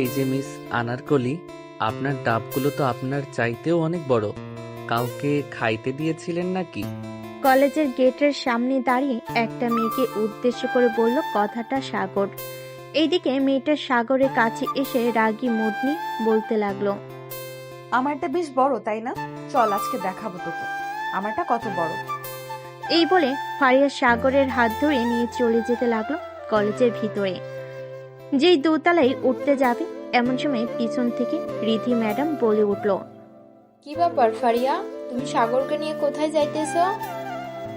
এই যে মিস আনারকলি, আপনার ডাবগুলো তো আপনার চাইতেও অনেক বড়। কাউকে খাইতে দিয়েছিলেন নাকি? কলেজের গেটের সামনে দাঁড়িয়ে একটা মেয়েকে উদ্দেশ্য করে বলল কথাটা সাগর। এইদিকে মেয়েটা সাগরের কাছে এসে রাগী মুড নিয়ে বলতে লাগলো, আমারটা বেশ বড় তাই না? চল আজকে দেখাবো তোকে আমারটা কত বড়। এই বলে ফারিয়া সাগরের হাত ধরে নিয়ে চলে যেতে লাগলো কলেজের ভিতরে। যেই দোতলায় উঠতে যাবে এমন সময় পিছন থেকে রিধি ম্যাডাম বলে উঠল, কি ব্যাপার ফারিয়া, তুমি সাগরকে নিয়ে কোথায় যাইতেছো?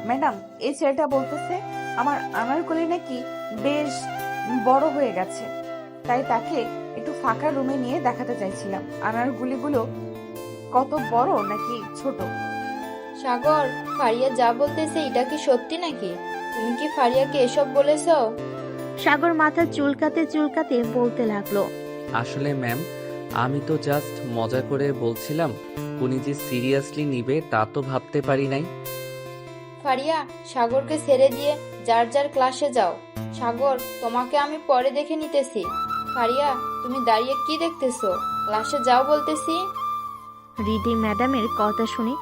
ম্যাডাম, এই ছেলেটা বলতেছে আমার আনারকলি নাকি বেশ বড় হয়ে গেছে, তাই তাকে একটু ফাঁকা রুমে নিয়ে দেখাতে চাইছিলাম আনারগুলিগুলো কত বড় নাকি ছোট। সাগর, ফারিয়া যা বলতেছে এটা কি সত্যি নাকি? তুমি কি ফারিয়াকে এসব বলেছো? সাগর মাথা চুলকাতে চুলকাতে বলতে লাগলো, আসলে ম্যাম, আমি তো জাস্ট মজা করে বলছিলাম। উনি যে সিরিয়াসলি নিবে তা তো ভাবতে পারি নাই। ফারিয়া, সাগরকে ছেড়ে দিয়ে যার যার ক্লাসে যাও। সাগর, তোমাকে আমি পরে দেখে নিতেছি। ফারিয়া, তুমি দাঁড়িয়ে কি দেখতেছো? ক্লাসে যাও বলতেছি। রিধি ম্যাডামের কথা শুনে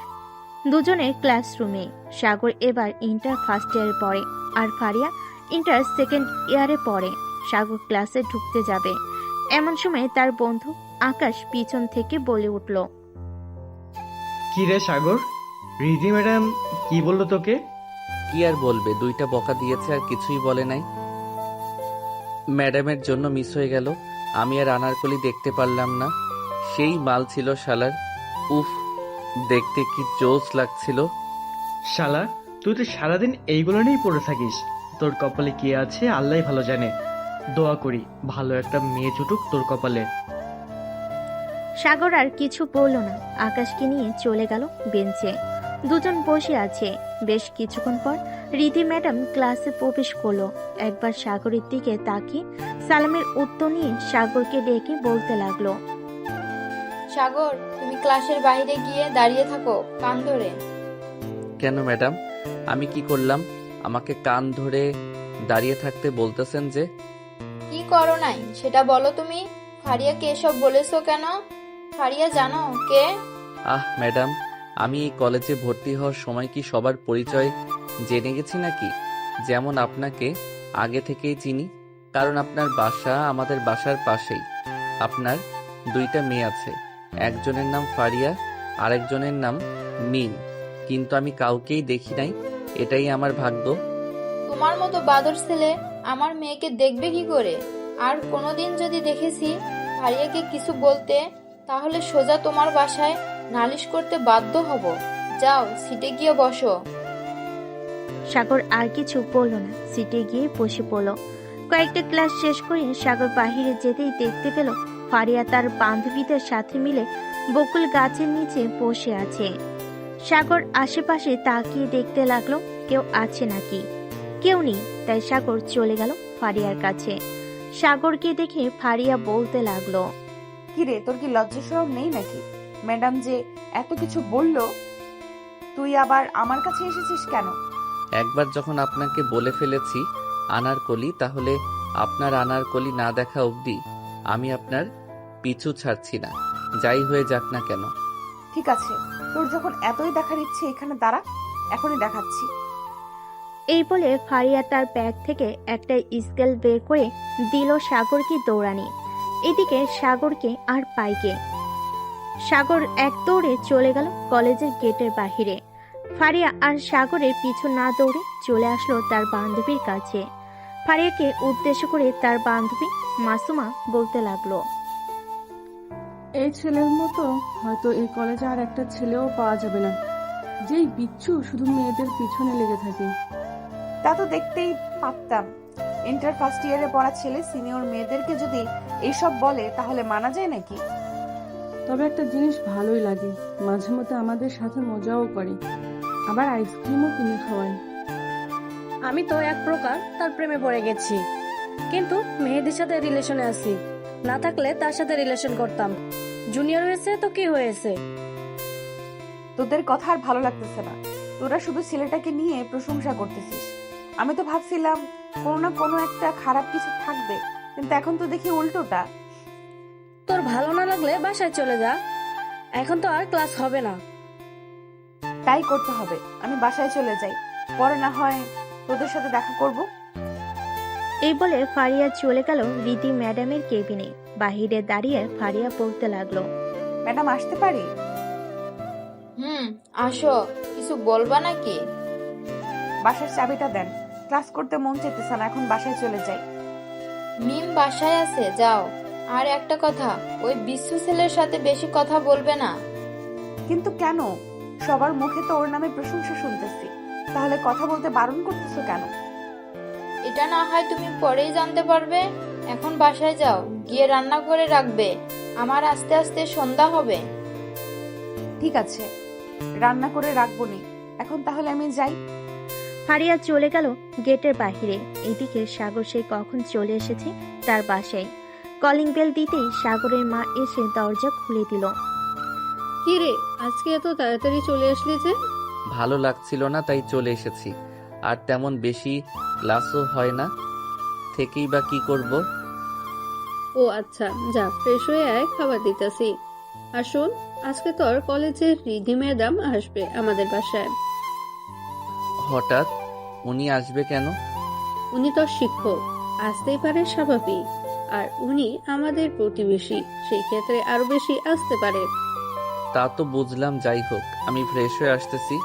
দুজনের ক্লাসরুমে। সাগর এবার ইন্টার ফার্স্ট ইয়ারে পড়ে আর ফারিয়া ইন্টার সেকেন্ড ইয়ারে পড়ে। সাগর ক্লাসে ঢুকতে যাবে এমন সময় তার বন্ধু আকাশ পিছন থেকে বলে উঠল, কি রে সাগর, রিধি ম্যাডাম কি বললো তোকে? কি আর বলবে, দুইটা বকা দিয়েছে আর কিছুই বলে নাই। ম্যাডামের জন্য মিস হয়ে গেল। আমি আর আনারকলি দেখতে পারলাম না। সেই মাল ছিল শালার। উফ, দেখতে কি জোস লাগছিল। শালা, তুই তো সারাদিন এইগুলো নিয়েই পড়ে থাকিস। তোর কপালে কি আছে আল্লাহ ভালো জানে। দোয়া করি ভালো একটা মেয়ে জুটুক তোর কপালে। সাগর আর কিছু বলল না, আকাশকে নিয়ে চলে গেল বেঞ্চে। দুজন বসে আছে। বেশ কিছুক্ষণ পর রিধি ম্যাডাম ক্লাসে প্রবেশ করলো। একবার সাগরের দিকে তাকিয়ে সালামের উত্তর নিয়ে সাগরকে ডেকে বলতে লাগলো, সাগর, তুমি ক্লাসের বাইরে গিয়ে দাঁড়িয়ে থাকো কান ধরে। কেন ম্যাডাম, আমি কি করলাম? আমাকে কান ধরে দাঁড়িয়ে থাকতে বলতেছেন যে? কি করো নাই সেটা বলো তুমি। ফারিয়াকে এসব বলেছো কেন? ফারিয়া জানো কে? ম্যাডাম, আমি এই কলেজে ভর্তি হওয়ার সময় কি সবার পরিচয় জেনে গেছি নাকি? যেমন আপনাকে আগে থেকেই চিনি, কারণ আপনার বাসা আমাদের বাসার পাশেই। আপনার দুইটা মেয়ে আছে, একজনের নাম ফারিয়া, আরেকজনের নাম মিন। কিন্তু আমি কাউকেই দেখি নাই, এটাই আমার ভাগ্য। তোমার মতো বাদর ছেলে আমার মেয়েকে দেখবে কি করে? আর কোনোদিন যদি দেখেছি ফারিয়াকে কিছু বলতে, তাহলে সোজা তোমার বাসায় নালিশ করতে বাধ্য হব। যাও সিটে গিয়ে বসো। সাগর আর কিছু বলল না, সিটে গিয়ে বসে পড়ল। কয়েকটা ক্লাস শেষ করে সাগর বাহিরে যেতেই দেখতে পেল ফারিয়া তার বান্ধবীদের সাথে মিলে বকুল গাছের নিচে বসে আছে। সাগর আশেপাশে তাকিয়ে দেখতে লাগলো কেউ আছে নাকি। কেউ নেই, তাই সাগর চলে গেল ফারিয়ার কাছে। সাগরকে দেখে ফারিয়া বলতে লাগলো, কি রে, তোর কি লজ্জা শরম নেই নাকি? ম্যাডাম যে এত কিছু বললো, তুই আবার আমার কাছে এসেছিস কেন? একবার যখন আপনাকে বলে ফেলেছি আনারকলি, তাহলে আপনার আনারকলি না দেখা অবধি আমি আপনার পিছু ছাড়ছি না, যাই হয়ে যাক না কেন। ঠিক আছে, তোর যখন এতই দেখার ইচ্ছে এখানে দাঁড়া, এখনই দেখাচ্ছি। এই বলে ফারিয়া তার ব্যাগ থেকে একটা স্কেল বের করে দিল সাগরকে দৌড়ানি। এদিকে সাগরকে আর পাইকে। সাগর এক দৌড়ে চলে গেল কলেজের গেটের বাহিরে। ফারিয়া আর সাগরের পিছু না দৌড়ে চলে আসলো তার বান্ধবীর কাছে। ফারিয়াকে উদ্দেশ্য করে তার বান্ধবী মাসুমা বলতে লাগলো, এই ছেলের মতো হয়তো এই কলেজে আর একটা ছেলেও পাওয়া যাবে না, যেই বিচ্ছু শুধু মেয়েদের পিছনে লেগে থাকে। তা তো দেখতেই পারতাম। ইন্টার ফার্স্ট ইয়ারে পড়া ছেলে সিনিয়র মেয়েদেরকে যদি এইসব বলে তাহলে মানা যায় নাকি? তবে একটা জিনিস ভালোই লাগে, মাঝে মধ্যে আমাদের সাথে মজাও করে, আবার আইসক্রিমও কিনে খাওয়ায়। আমি তো এক প্রকার তার প্রেমে পড়ে গেছি, কিন্তু মেহেদির সাথে রিলেশনে আছি। না থাকলে তার সাথে রিলেশন করতাম। জুনিয়র হয়েছে তো কি হয়েছে? তোদের কথা আর ভালো লাগতেছে না। তোরা শুধু ছেলেটাকে নিয়ে প্রশংসা করতেছিস। আমি তো ভাবছিলাম কোনো না কোনো একটা খারাপ কিছু থাকবে, কিন্তু এখন তো দেখি উল্টোটা। তোর ভালো না লাগলে বাসায় চলে যা, এখন তো আর ক্লাস হবে না। তাই করতে হবে, আমি বাসায় চলে যাই, পরে না হয় তোদের সাথে দেখা করব। এই বলে ফারিয়া চলে গেল রিধি ম্যাডামের কেবিনে। বাহিরে দাঁড়িয়ে ফারিয়া বলতে লাগলো, ম্যাডাম আসতে পারি? আসো, কিছু বলবা নাকি? বাসার চাবিটা দেন, ক্লাস করতে মন চাইতেছে না, এখন বাসায় চলে যাই। মিম বাসায় আছে, যাও। আর একটা কথা, ওই বিশ্বু ছেলের সাথে বেশি কথা বলবে না। কিন্তু কেন? সবার মুখে তো ওর নামে প্রশংসা শুনতেছি, তাহলে কথা বলতে বারণ করতেছো কেন? এটা না হয় তুমি পরেই জানতে পারবে। এখন বাসায় যাও, গিয়ে রান্না করে রাখবে, আমার আস্তে আস্তে সন্ধ্যা হবে। ঠিক আছে, রান্না করে রাখবো নি। এখন তাহলে আমি যাই। ফারিয়া চলে গেল গেটের বাহিরে। এদিকে সাগর সেই কখন চলে এসেছে তার বাসায়। কলিং বেল দিতেই সাগরের মা এসে দরজা খুলে দিল। কি রে, আজকে এত তাড়াতাড়ি চলে আসলি যে? ভালো লাগছিল না তাই চলে এসেছি। আর তেমন বেশি ক্লাসও হয় না, থেকেই বা কি করব। ও আচ্ছা, যা ফ্রেশ হয়ে আয়, খাবার দিতেছি। আর শোন, আজকে তোর কলেজের রিধি ম্যাডাম আসবে আমাদের বাসায়। হঠাৎ উনি আসবে কেন? উনি তোর শিক্ষক, আসতেই পারে, স্বাভাবিক। আর উনি আমাদের প্রতিবেশী, সেই ক্ষেত্রে আরো বেশি আসতে পারে। তা তো বুঝলাম, যাই হোক আমি ফ্রেশ হয়ে আসতেছি।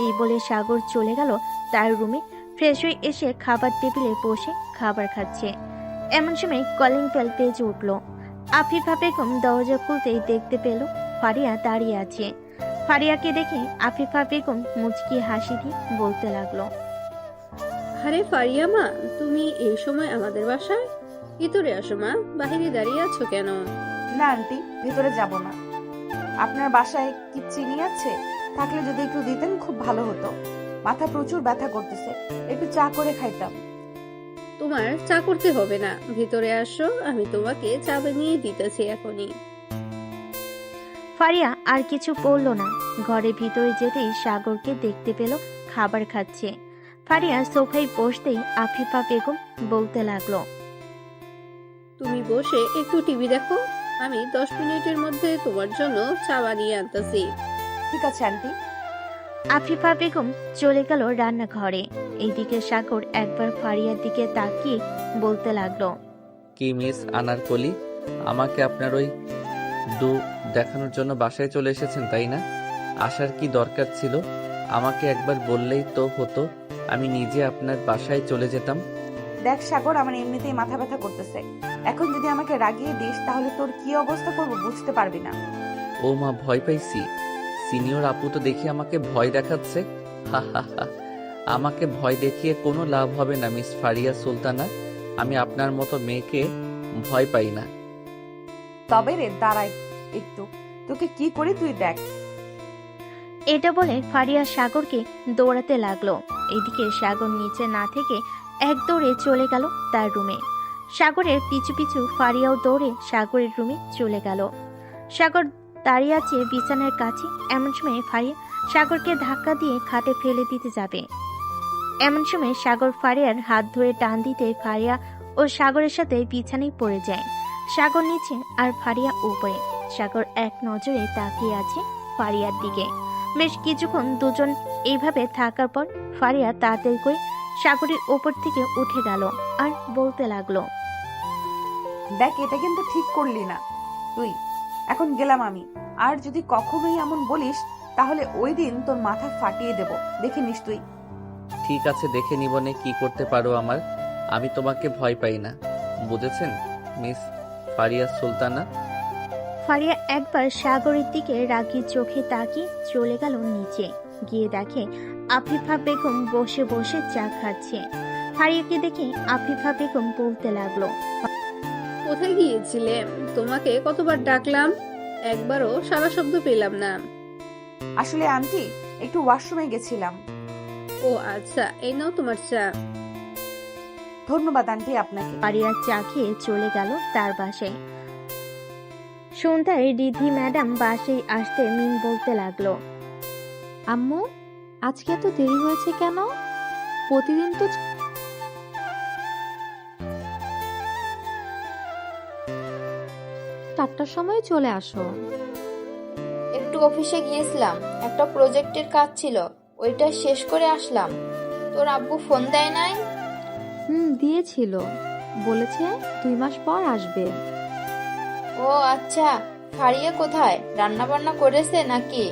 এই বলে সাগর চলে গেল তার রুমে। ফ্রেশ হয়ে এসে খাবার টেবিলে বসে খাবার খাচ্ছে। এমন সময় কলিং বেল বেজে উঠল। আফিফা বেগম দরজা খুলতেই দেখতে পেল ফারিয়া দাঁড়িয়ে আছে। ফারিয়াকে দেখে আফিফা বেগম মুচকি হাসি দিয়ে বলতে লাগলো, আরে ফারিয়া মা, তুমি এই সময় আমাদের বাসায়? ভিতরে আসো মা, বাহিরে দাঁড়িয়ে আছো কেন? না আন্টি, ভেতরে যাব না। আপনার বাসায় কি চিনি আছে? থাকলে যদি একটু দিতেন খুব ভালো হতো। মাথা প্রচুর ব্যথা করতেছে, একটু চা করে খাইতাম। তোমার চা করতে হবে না, ভিতরে আসো, আমি তোমাকে চা বানিয়ে দিতেছি এখনই। ফারিয়া আর কিছু বলল না। ঘরের ভিতরে যেতেই সাগরকে দেখতে পেল খাবার খাচ্ছে। ফারিয়া সোফায় বসতেই আফিফা বেগম বলতে লাগলো, তুমি বসে একটু টিভি দেখো, আমি 10 মিনিটের মধ্যে তোমার জন্য চা বানিয়ে আনতেছি। ঠিক আছে আন্টি। আফিফা বেগম চলে গেল রান্নাঘরে। এইদিকে সাগর একবার ফারিয়ার দিকে তাকিয়ে বলতে লাগলো, কি মিস আনারকলি, আমাকে আপনার ওই দেখানোর জন্য বাসায় চলে এসেছেন তাই না? আসার কি দরকার ছিল? আমাকে একবার বললেই তো হতো, আমি নিজে আপনার বাসায় চলে যেতাম। দেখ সাগর, আমার এমনিতেই মাথা ব্যথা করতেছে, এখন যদি আমাকে রাগিয়ে দিস তাহলে তোর কি অবস্থা করবো বুঝতে পারবি না। ও মা, ভয় পাইছি। সিনিয়র আপু তো দেখি আমাকে ভয় দেখাচ্ছে। হা হা হা, আমাকে ভয় দেখিয়ে কোনো লাভ হবে না মিস ফারিয়া সুলতানা। আমি আপনার মতো মেয়েকে ভয় পাই না। তবে রে দাঁড়াই একটু, তোকে কি করি তুই দেখ। এটা বলে ফারিয়া সাগরকে দৌড়াতে লাগলো। এদিকে সাগর নিচে না থেকে এক দৌড়ে চলে গেল তার রুমে। সাগরের পিছু পিছু ফারিয়াও দৌড়ে সাগরের রুমে চলে গেল। সাগর দাঁড়িয়ে আছে বিছানার কাছে। এমন সময় ফারিয়া সাগরকে ধাক্কা দিয়ে খাটে ফেলে দিতে যাবে। এমন সময় সাগর ফারিয়ার হাত ধরে টান দিতে ফারিয়া ও সাগরের সাথে বিছানায় পড়ে যায়। সাগর নিচে আর ফারিয়া উপরে। সাগর এক নজরে তাকিয়ে আছে ফারিয়ার দিকে। বেশ কিছুক্ষণ দুজন এইভাবে থাকার পর ফারিয়া তাড়াতাড়ি করে সাগরের ওপর থেকে উঠে গেল আর বলতে লাগলো, দেখ এটা কিন্তু ঠিক করলি না তুই। এখন গেলাম আমি, আর যদি কখনোই এমন বলিস তাহলে ওই দিন তোর মাথা ফাটিয়ে দেব, দেখে নিস তুই। ঠিক আছে, দেখে নিবনে কি করতে পারো আমার। আমি তোমাকে ভয় পাই না, বুঝেছেন মিস ফারিয়া সুলতানা? ফারিয়া একবার সাগরের দিকে রাগী চোখে তাকিয়ে চলে গেল নিচে। গিয়ে দেখে আফিফা বেগম বসে বসে চা খাচ্ছে। ফারিয়াকে দেখে আফিফা বেগম বলতে লাগলো, কোথায় গিয়েছিলে? তোমাকে কতবার ডাকলাম, একবারও সারা শব্দ পেলাম না। আসলে আন্টি, একটু ওয়াশরুমে গেছিলাম। ও আচ্ছা, এই নাও তোমার চা। ধন্যবাদ আন্টি আপনাকে। ফারিয়া চা খেয়ে চলে গেল তার বাসায়। সন্ধ্যায় রিধি ম্যাডাম বাসায় আসতে মিন বলতে লাগলো, আম্মু, আজকে এত দেরি হয়েছে কেন? প্রতিদিন তো 4টার সময় চলে আসো। একটু অফিসে গিয়েছিলাম, একটা প্রজেক্টের কাজ ছিল, ওইটা শেষ করে আসলাম। তোর আব্বু ফোন দেয় নাই? দিয়েছিল, বলেছে 2 মাস পর আসবে। ও আচ্ছা, ফারিয়া কোথায়? রান্না বান্না করেছে নাকি?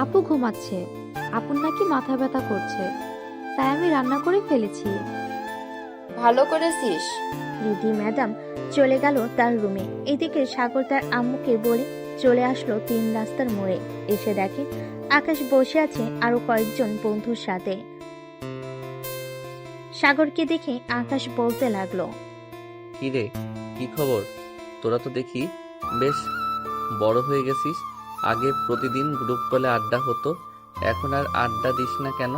আপু ঘুমাচ্ছে, আপুর নাকি মাথা ব্যথা করছে, তাই আমি রান্না করে ফেলেছি। ভালো করেছিস। রিধি ম্যাডাম চলে গেল তার রুমে। এদিকে সাগর তার আম্মুকে বলে চলে আসলো 3 রাস্তার মোড়ে। এসে দেখে আকাশ বসে আছে আরো কয়েকজন বন্ধুর সাথে। সাগরকে দেখে আকাশ বলতে লাগলো, কি রে, কি খবর? তোরা তো দেখি বেশ বড় হয়ে গেছিস। আগে প্রতিদিন গ্রুপ কলে আড্ডা হতো, এখন আর আড্ডা দিস না কেন?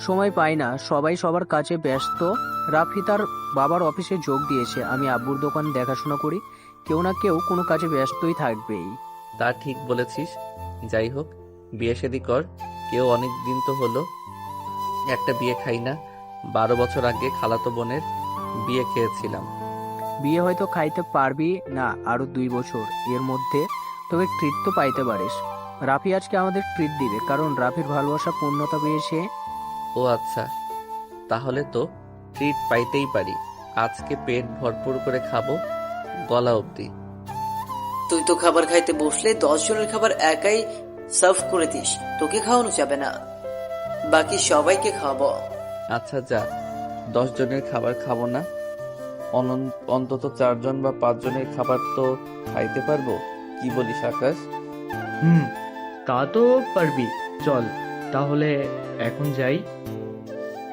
সময় পাই না, সবাই সবার কাজে ব্যস্ত। রাফি তার বাবার অফিসে যোগ দিয়েছে, আমি আব্বুর দোকান দেখাশোনা করি। কেউ না কেউ কোনো কাজে ব্যস্তই থাকবেই। তা ঠিক বলেছিস। যাই হোক, বিয়ে শাদী কর। কেউ অনেক দিন তো হলো একটা বিয়ে খাই না। 12 বছর আগে খালাতো বোনের বিয়ে খেয়েছিলাম। বিয়ে হয়তো খাইতে পারবি না আরো 2 বছর এর মধ্যে, তবে ট্রিট তো পাইতে পারিস। রাফি আজকে আমাদের ট্রিট দিবে, কারণ রাফির ভালোবাসা পূর্ণতা পেয়েছে। ও আচ্ছা, তাহলে তো ট্রিট পাইতেই পারি। আজকে পেট ভরপুর করে খাবো, গলা অবধি। তুই তো খাবার খাইতে বসলে 10 জনের খাবার একাই সার্ভ করে দিস, তোকে খাওয়ানো যাবে না, বাকি সবাইকে খাওয়াবো। আচ্ছা যা, 10 জনের খাবার খাবো না, অন্তত 4 জন বা 5 জনের খাবার তো খাইতে পারবো। কি বলিস আকাশ? তা তো পারবি। চল তাহলে এখন যাই।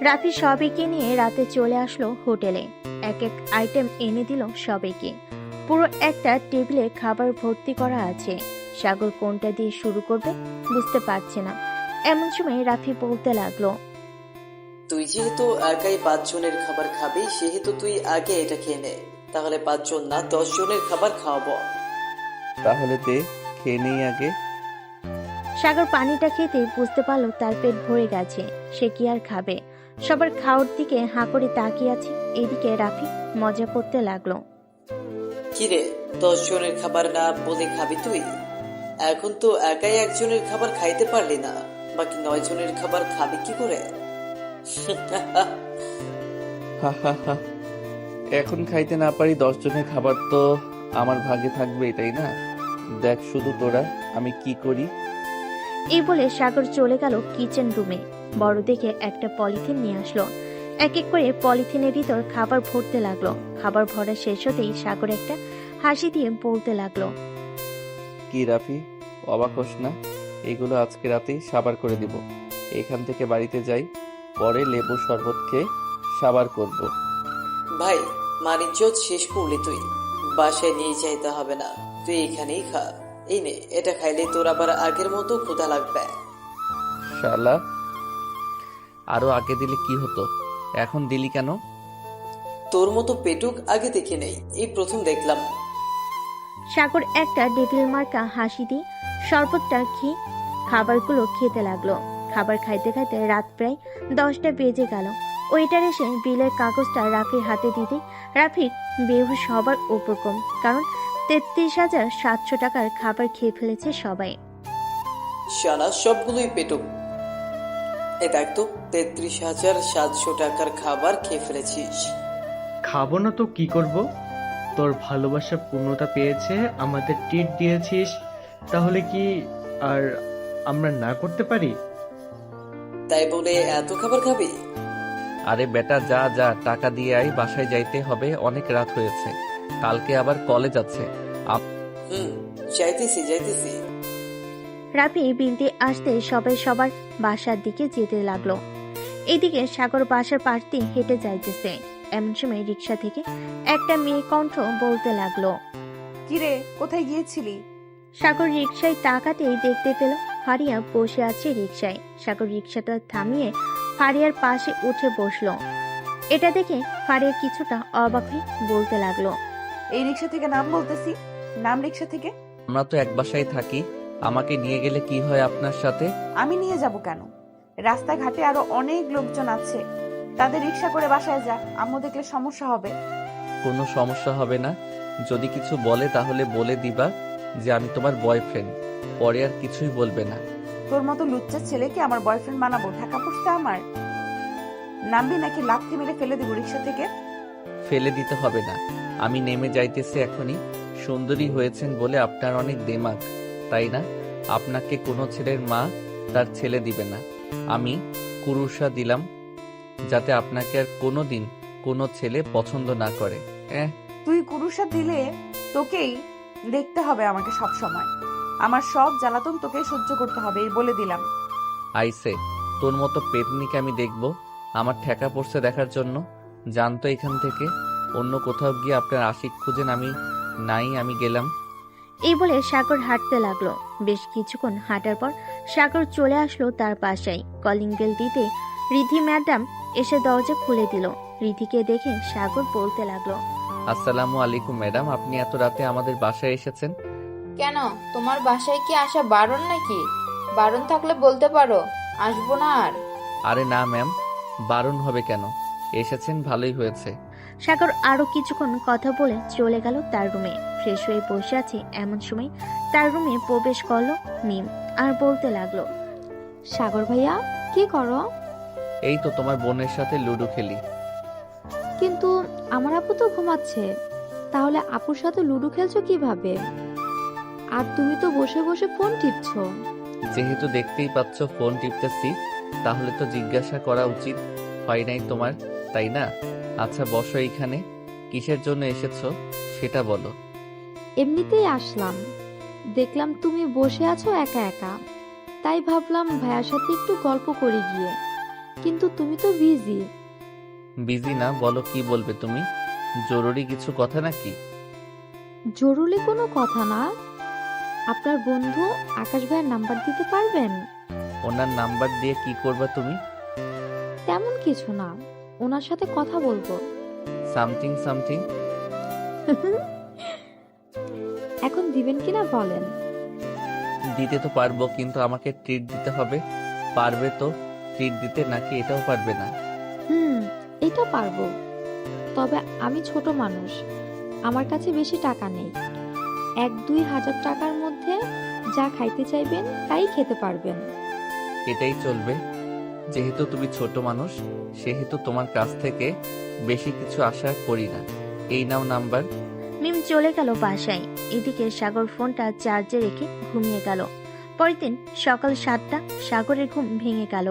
রাফি সবাইকে নিয়ে রাতে চলে আসলো হোটেলে। এক এক আইটেম এনে দিল সবাইকে। পুরো একটা টেবিলে খাবার ভর্তি করা আছে। সাগর কোনটা দিয়ে শুরু করবে বুঝতে পারছে না। এমন সময় রাফি বলতে লাগলো, তুই যেহেতু একাই 5 জনের খাবার খাবি, সেহেতু তুই আগে এটা খেয়ে নে, তাহলে 5 জন না 10 জনের খাবার খাওয়াবো। তাহলে দে, খেয়ে নেই আগে। সাগর পানিটা খেতে বুঝতে পারলো তার পেট ভরে গেছে, সে কি আর খাবে। সবার খাওয়ার দিকে হাঁ করে তাকিয়ে আছে। এদিকে রাফি মজা করতে লাগলো, কিরে, 10 জনের খাবার না বলে খাবি তুই? এখন তো একাই 1 জনের খাবার খাইতে পারলি না, বাকি 9 জনের খাবার খাবি কি করে? হা হা হা। এখন খাইতে না পারি 10 জনের খাবার তো আমার ভাগে থাকবেই, তাই না? দেখ শুধু তোরা আমি কি করি। এই বলে সাগর চলে গেল কিচেন রুমে। বড় দেখে একটা পলিথিন নিয়ে আসলো। এক এক করে পলিথিনের ভিতর খাবার ভরতে লাগলো। খাবার ভরা শেষ হতেই সাগর একটা হাসি দিয়ে বলতে লাগলো, কি রাফি, অবাক হোস না? এগুলো আজকে রাতেই সাবার করে দিব। এখান থেকে বাড়িতে যাই, পরে লেবু শরবত খেয়ে সাবার করব। ভাই, মানিজ্য শেষ করলি তুই, বাসায় নিয়ে যাইতে হবে না, তুই এখানেই খা। এই নে, এটা খাইলে তোর আবার আগের মতো ক্ষুধা লাগবে। শালা, আরো আগে দিলে কি হতো, এখন দিলি কেন? তোর মতো পেটুক আগে দেখে নেই, এই প্রথম দেখলাম। সাগর একটা ডেভিল মার্কা হাসি দিয়ে শরবতটা খেয়ে খাবারগুলো খেতে লাগলো। খাবার খাইতে খাইতে রাত প্রায় 10টা বেজে গেল। ওয়েটার এসে বিলের কাগজটা রাফির হাতে দিতে রাফির বেহুশ হবার উপক্রম, কারণ 33,700 টাকার খাবার খেয়ে ফেলেছে সবাই। শালা সবগুলোই পেটুক। এ দেখ তো, 33,700 টাকার খাবার খেয়ে ফেলেছিস। খাবো না তো কি করব? তোর ভালোবাসা পূর্ণতা পেয়েছে, আমাদের ট্রিট দিয়েছিস, তাহলে কি আর আমরা না করতে পারি? তাই বলে এত খাবার খাবি? আরে বেটা যা যা, টাকা দিয়ে আয়, বাসায় যাইতে হবে, অনেক রাত হয়েছে, কালকে আবার কলেজ আছে। যাইতেছি। রাফি বিল দিয়ে আসতে সবাই সবার বাসার দিকে যেতে লাগলো। এদিকে সাগর বাসার পাশ দিয়ে হেঁটে যাইতেছে। এমন সময় রিক্সা থেকে একটা মেয়ে কণ্ঠ বলতে লাগলো, কিরে, কোথায় গিয়েছিলি? সাগর রিক্সায় তাকাতেই দেখতে পেল ফারিয়া বসে আছে রিক্সায়। সাগর রিক্সাটা থামিয়ে ফারিয়ার পাশে উঠে বসলো। এটা দেখে ফারিয়া কিছুটা অবাক হয়ে বলতে লাগলো, এই রিক্সা থেকে নাম বলতেছি, নাম রিক্সা থেকে। আমরা তো এক বাসায় থাকি, আমাকে নিয়ে গেলে কি হয় আপনার সাথে? আমি নিয়ে যাব কেন? রাস্তাঘাটে আরো অনেক লোকজন আছে, তাদের রিক্সা করে বাসায় যা, আম্মু দেখলে সমস্যা হবে। কোনো সমস্যা হবে না, যদি কিছু বলে তাহলে বলে দিবা যে আমি তোমার বয়ফ্রেন্ড, পরে আর কিছুই বলবে না। তোর মতো লুচ্চা ছেলেকে আমার বয়ফ্রেন্ড বানাবো? ঢাকা পড়তে আমার নামবি নাকি লাথি মেরে ফেলে দিব রিক্সা থেকে? ফেলে দিতে হবে না, আমি নেমে যাইতেছি এখনই। সুন্দরী হয়েছেন বলে আপনার অনেক দেমাগ, তাই না? আপনাকে কোনো ছেলের মা তার ছেলে দিবে না। আমি কুরুষা দিলাম যাতে আপনাকে আর কোনোদিন কোনো ছেলে পছন্দ না করে। তুই কুরুষা দিলে তোকেই দেখতে হবে আমাকে সব সময়। আমার সব জ্বালাতন তোকেই সহ্য করতে হবে, এই বলে দিলাম। আইসে, তোর মতো পেতনিকে আমি দেখব আমার ঠেকা পড়ছে দেখার জন্য? জানতো এখান থেকে, অন্য কোথাও গিয়ে আপনার আশিক খুঁজেন, আমি নাই, আমি গেলাম। এই বলে সাগর হাঁটতে লাগলো। বেশ কিছুক্ষণ হাঁটার পর সাগর চলে আসলো তার বাসায়। কলিং বেল দিতে রিধি ম্যাডাম এসে দরজা খুলে দিল। রিধিকে দেখে সাগর বলতে লাগলো, আসসালামু আলাইকুম ম্যাডাম, আপনি এত রাতে আমাদের বাসায় এসেছেন? কেন, তোমার বাসায় কি আসা বারণ নাকি? বারণ থাকলে বলতে পারো, আসবো না আর। আরে না ম্যাম, বারণ হবে কেন, এসেছেন ভালোই হয়েছে। সাগর আরো কিছুক্ষণ কথা বলে চলে গেল তার রুমে। ফ্রেশ হয়ে বসে আছে এমন সময় তার রুমে প্রবেশ করলো মিম আর বলতে লাগলো, সাগর ভাইয়া কি করো? এই তো তোমার বোনের সাথে লুডো খেলি। কিন্তু আমার আপু তো ঘুমাচ্ছে, তাহলে আপুর সাথে লুডো খেলছো কিভাবে? আর তুমি তো বসে বসে ফোন টিপছো। যেহেতু দেখতেই পাচ্ছ ফোন টিপতেছি, তাহলে তো জিজ্ঞাসা করা উচিত হয় নাই তোমার, তাই না? আচ্ছা বসো এইখানে, কিসের জন্য এসেছো সেটা বলো। এমনিতেই আসলাম, দেখলাম তুমি বসে আছো একা একা, তাই ভাবলাম ভাইয়ার সাথে একটু গল্প করি গিয়ে, কিন্তু তুমি তো বিজি। বিজি না, বলো কি বলবে তুমি? জরুরি কিছু কথা নাকি? জরুরি কোনো কথা না। আপনার বন্ধু আকাশ ভাইয়ের নাম্বার দিতে পারবেন? ওনার নাম্বার দিয়ে কি করবা তুমি? তেমন কিছু না, ওনার সাথে কথা বলবো। Something something? এখন দিবেন কিনা বলেন? দিতে তো পারবো, কিন্তু আমাকে ট্রিট দিতে হবে। পারবে তো ট্রিট দিতে, নাকি এটাও পারবে না? এটা পারবো, তবে আমি ছোট মানুষ, আমার কাছে বেশি টাকা নেই। 1-2 হাজার টাকার মধ্যে যা খাইতে চাইবেন তাই খেতে পারবেন। এটাই চলবে। যেহেতু তুমি ছোট মানুষ, সেহেতু তোমার কাছ থেকে বেশি কিছু আশা করি না। এই নাও নাম্বার। মিম চলে গেল বাসায়। এদিকে সাগর ফোনটা চার্জে রেখে ঘুমিয়ে গেল। পরের দিন সকাল 7টা, সাগরের ঘুম ভেঙে গেল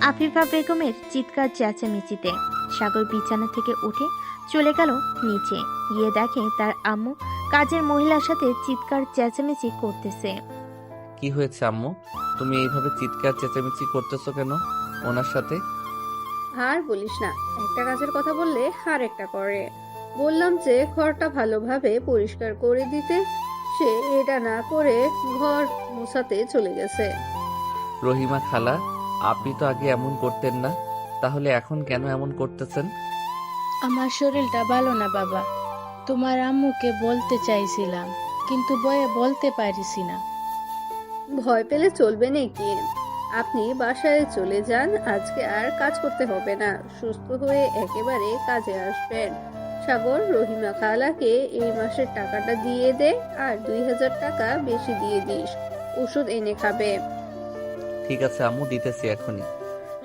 আফিফা বেগমের চিৎকার চেঁচামেচিতে। সাগর বিছানা থেকে উঠে চলে গেল নিচে, গিয়ে দেখে তার আম্মু কাজের মহিলার সাথে চিৎকার চেঁচামেচি করতেছে। কি হয়েছে আম্মু, তুমি এইভাবে চিৎকার চেঁচামেচি করতেছো কেন ওনার সাথে? আর বলিস না, একটা কাজের কথা বললে আর একটা করে। বললাম যে ঘরটা ভালোভাবে পরিষ্কার করে দিতে, সে এটা না করে ঘর মোছাতে চলে গেছে। রহিমা খালা, আপনি তো আগে এমন করতেন না, তাহলে এখন কেন এমন করতেছেন? আমার শরীরটা ভালো না বাবা, তোমার আম্মুকে বলতে চাইছিলাম, কিন্তু ভয়ে বলতে পারিছি না। ভয় পেলে চলবে নাকি? আপনি বাসায় চলে যান, আজকে আর কাজ করতে হবে না, সুস্থ হয়ে একেবারে কাজে আসবেন। সাগর, রহিমা খালাকে এই মাসের টাকাটা দিয়ে দে, আর 2000 টাকা বেশি দিয়ে দিস, ওষুধ এনে খাবে। ঠিক আছে আম্মু, দিতেছি এখনই।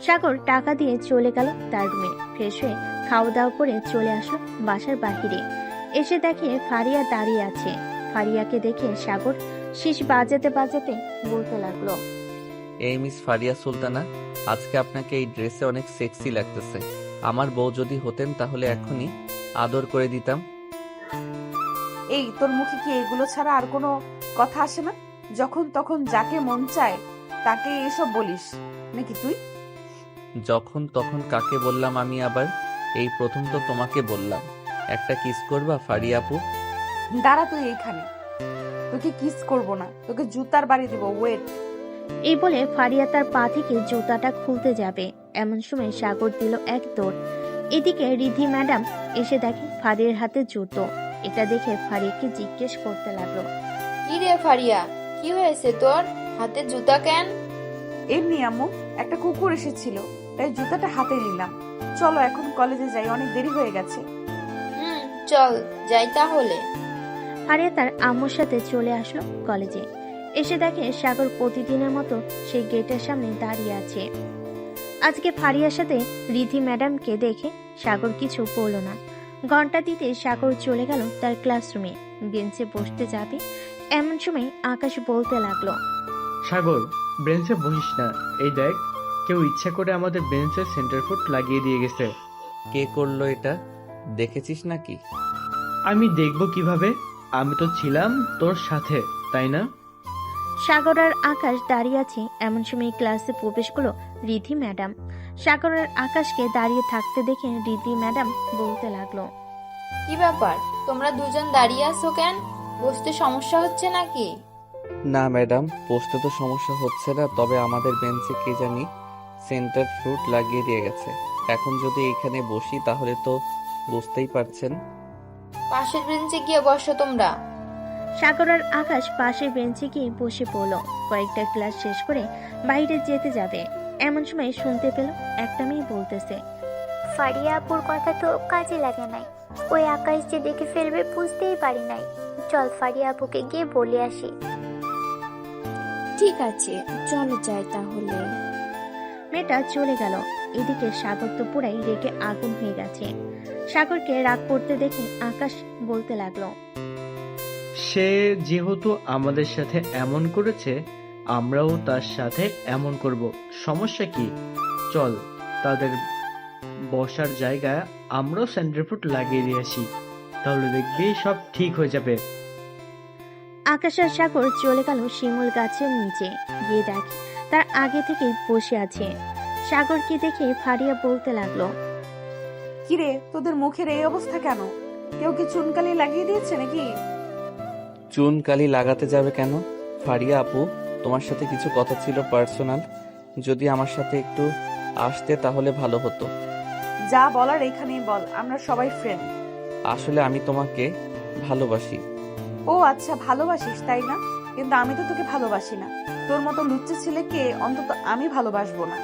সাগর টাকা দিয়ে চলে গেল তার রুমে। ফ্রেশ হয়ে খাওয়া দাওয়া করে চলে আসলো বাসার বাহিরে। এসে দেখে ফারিয়া দাঁড়িয়ে আছে। ফারিয়াকে দেখে সাগর শীষ বাজাতে বাজাতে বলতে লাগলো, এই মিস ফারিয়া সুলতানা, আজকে আপনাকে এই ড্রেসে অনেক সেক্সি লাগতেছে। আমার বউ যদি হতেন তাহলে এখনই আদর করে দিতাম। এই তোর মুখে কি এগুলো ছাড়া আর কোনো কথা আসে না? যখন তখন যাকে মন চায় তাকে এসব বলিস নাকি তুই? যখন তখন কাকে বললাম আমি আবার? এই প্রথম তো তোমাকে বললাম। একটা কিস করবা ফারিয়া আপু? দাঁড়া তুই এইখানে, তোকে কিস করব না, তোকে জুতার বাড়ি দিব, ওয়েট। এই বলে ফারিয়া তার পা থেকে জুতাটা খুলতে যাবে, এমন সময় সাগর দিল এক দৌড়। এদিকে রিধি ম্যাডাম এসে দেখে ফারিয়ার হাতে জুতো। এটা দেখে ফারিয়াকে জিজ্ঞেস করতে লাগলো, কি রে ফারিয়া, কি হয়েছে তোর হাতে জুতা কেন? এমনি আম্মু, একটা কুকুর এসেছিল তাই জুতাটা হাতে নিলাম। চলো এখন কলেজে যাই, অনেক দেরি হয়ে গেছে। চল যাই তাহলে। ফারিয়া তার আম্মুর সাথে চলে আসলো কলেজে। এসে দেখে সাগর প্রতিদিনের মতো সেই গেটের সামনে দাঁড়িয়ে আছে। আজকে ফারিয়ার সাথে রিধি ম্যাডামকে দেখে সাগর কিছু বলল না। ঘন্টা দিতে সাগর চলে গেল তার ক্লাসরুমে। বেঞ্চে বসতে যাবে এমন সময় আকাশ বলতে লাগলো, সাগর, বেঞ্চে বসিস না। এই দেখ, কেউ ইচ্ছা করে আমাদের বেঞ্চে সেন্টার ফুট লাগিয়ে দিয়ে গেছে। কে করলো এটা, দেখেছিস নাকি? আমি দেখবো কিভাবে? আমি তো ছিলাম তোর সাথে, তাই না? সাগর আর আকাশ দাঁড়িয়ে আছে এমন সময় ক্লাসে প্রবেশ করলো রিধি ম্যাডাম। সাগর আর আকাশকে দাঁড়িয়ে থাকতে দেখে রিধি ম্যাডাম বলতে লাগলো, কি ব্যাপার, তোমরা দুজন দাঁড়িয়ে আছো কেন? বসতে সমস্যা হচ্ছে নাকি? না ম্যাডাম, বসতে তো সমস্যা হচ্ছে না, তবে আমাদের বেঞ্চে কে জানি সেন্টার ফ্রুট লাগিয়ে দিয়ে গেছে। এখন যদি এখানে বসি তাহলে তো বুঝতেই পারছেন। পাশের বেঞ্চে গিয়ে বসো তোমরা। সাগর আর আকাশ পাশের বেঞ্চে গিয়ে বসে পড়লো। কয়েকটা ক্লাস শেষ করে বাইরে যেতে যাবে এমন সময় শুনতে পেল একটা মেয়ে বলতেছে, ফারিয়া আপুর কথা তো কাজে লাগে নাই। ওই আকাশ যে দেখে ফেলবে বুঝতেই পারি নাই। চল ফারিয়া আপুকে গিয়ে বলে আসি। ঠিক আছে, চলো যাই তাহলে। মেয়েটা চলে গেল। এদিকে সাগর তো পুরাই রেগে আগুন হয়ে গেছে। সাগরকে রাগ করতে দেখে আকাশ বলতে লাগলো, সে যেহেতু আমাদের সাথে এমন করেছে, আমরাও তার সাথে এমন করব। সমস্যা কি? চল, তাদের বসার জায়গায় আমরাও সেন্টার ফুট লাগিয়ে দিয়ে আসি, তাহলে দেখবি সব ঠিক হয়ে যাবে। আকাশ আর সাগর চলে গেল শিমুল গাছের নিচে। গিয়ে দেখে তার আগে থেকেই বসে আছে। সাগরকে দেখে ফারিয়া বলতে লাগলো, কিরে, তোদের মুখের এই অবস্থা কেন? কেউ কি চুনকালি লাগিয়ে দিয়েছে নাকি? চুন কালি লাগাতে যাবে কেন? ফারিয়া আপু, তোমার সাথে কিছু কথা ছিল পার্সোনাল। যদি আমার সাথে একটু আসতে তাহলে ভালো হতো। যা বলার এখানেই বল, আমরা সবাই ফ্রেন্ড। আসলে আমি তোমাকে ভালোবাসি। ও আচ্ছা, ভালোবাসিস তাই না? কিন্তু আমি তো তোকে ভালোবাসি না। তোর মতো লুচ্চা ছেলেকে অন্তত আমি ভালোবাসবো না।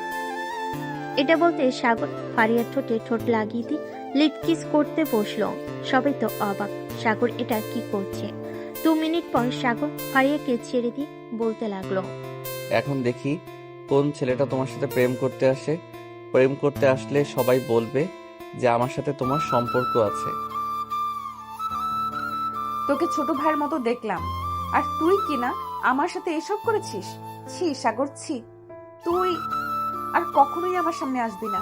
এটা বলতে সাগর ফারিয়ার ঠোঁটে ঠোঁট লাগিয়ে দিয়ে লিপ কিস করতে বসলো। সবাই তো অবাক, সাগর এটা কি করছে। 2 মিনিট পর সাগর ফারিয়াকে ছেড়ে দিয়ে বলতে লাগলো, এখন দেখি কোন ছেলেটা তোমার সাথে প্রেম করতে আসে। প্রেম করতে আসলে সবাই বলবে যে আমার সাথে তোমার সম্পর্ক আছে। তোকে ছোট ভাইয়ের মতো দেখলাম, আর তুই কি না আমার সাথে এসব করেছিস? ছি সাগর, ছি। তুই আর কখনোই আমার সামনে আসবি না।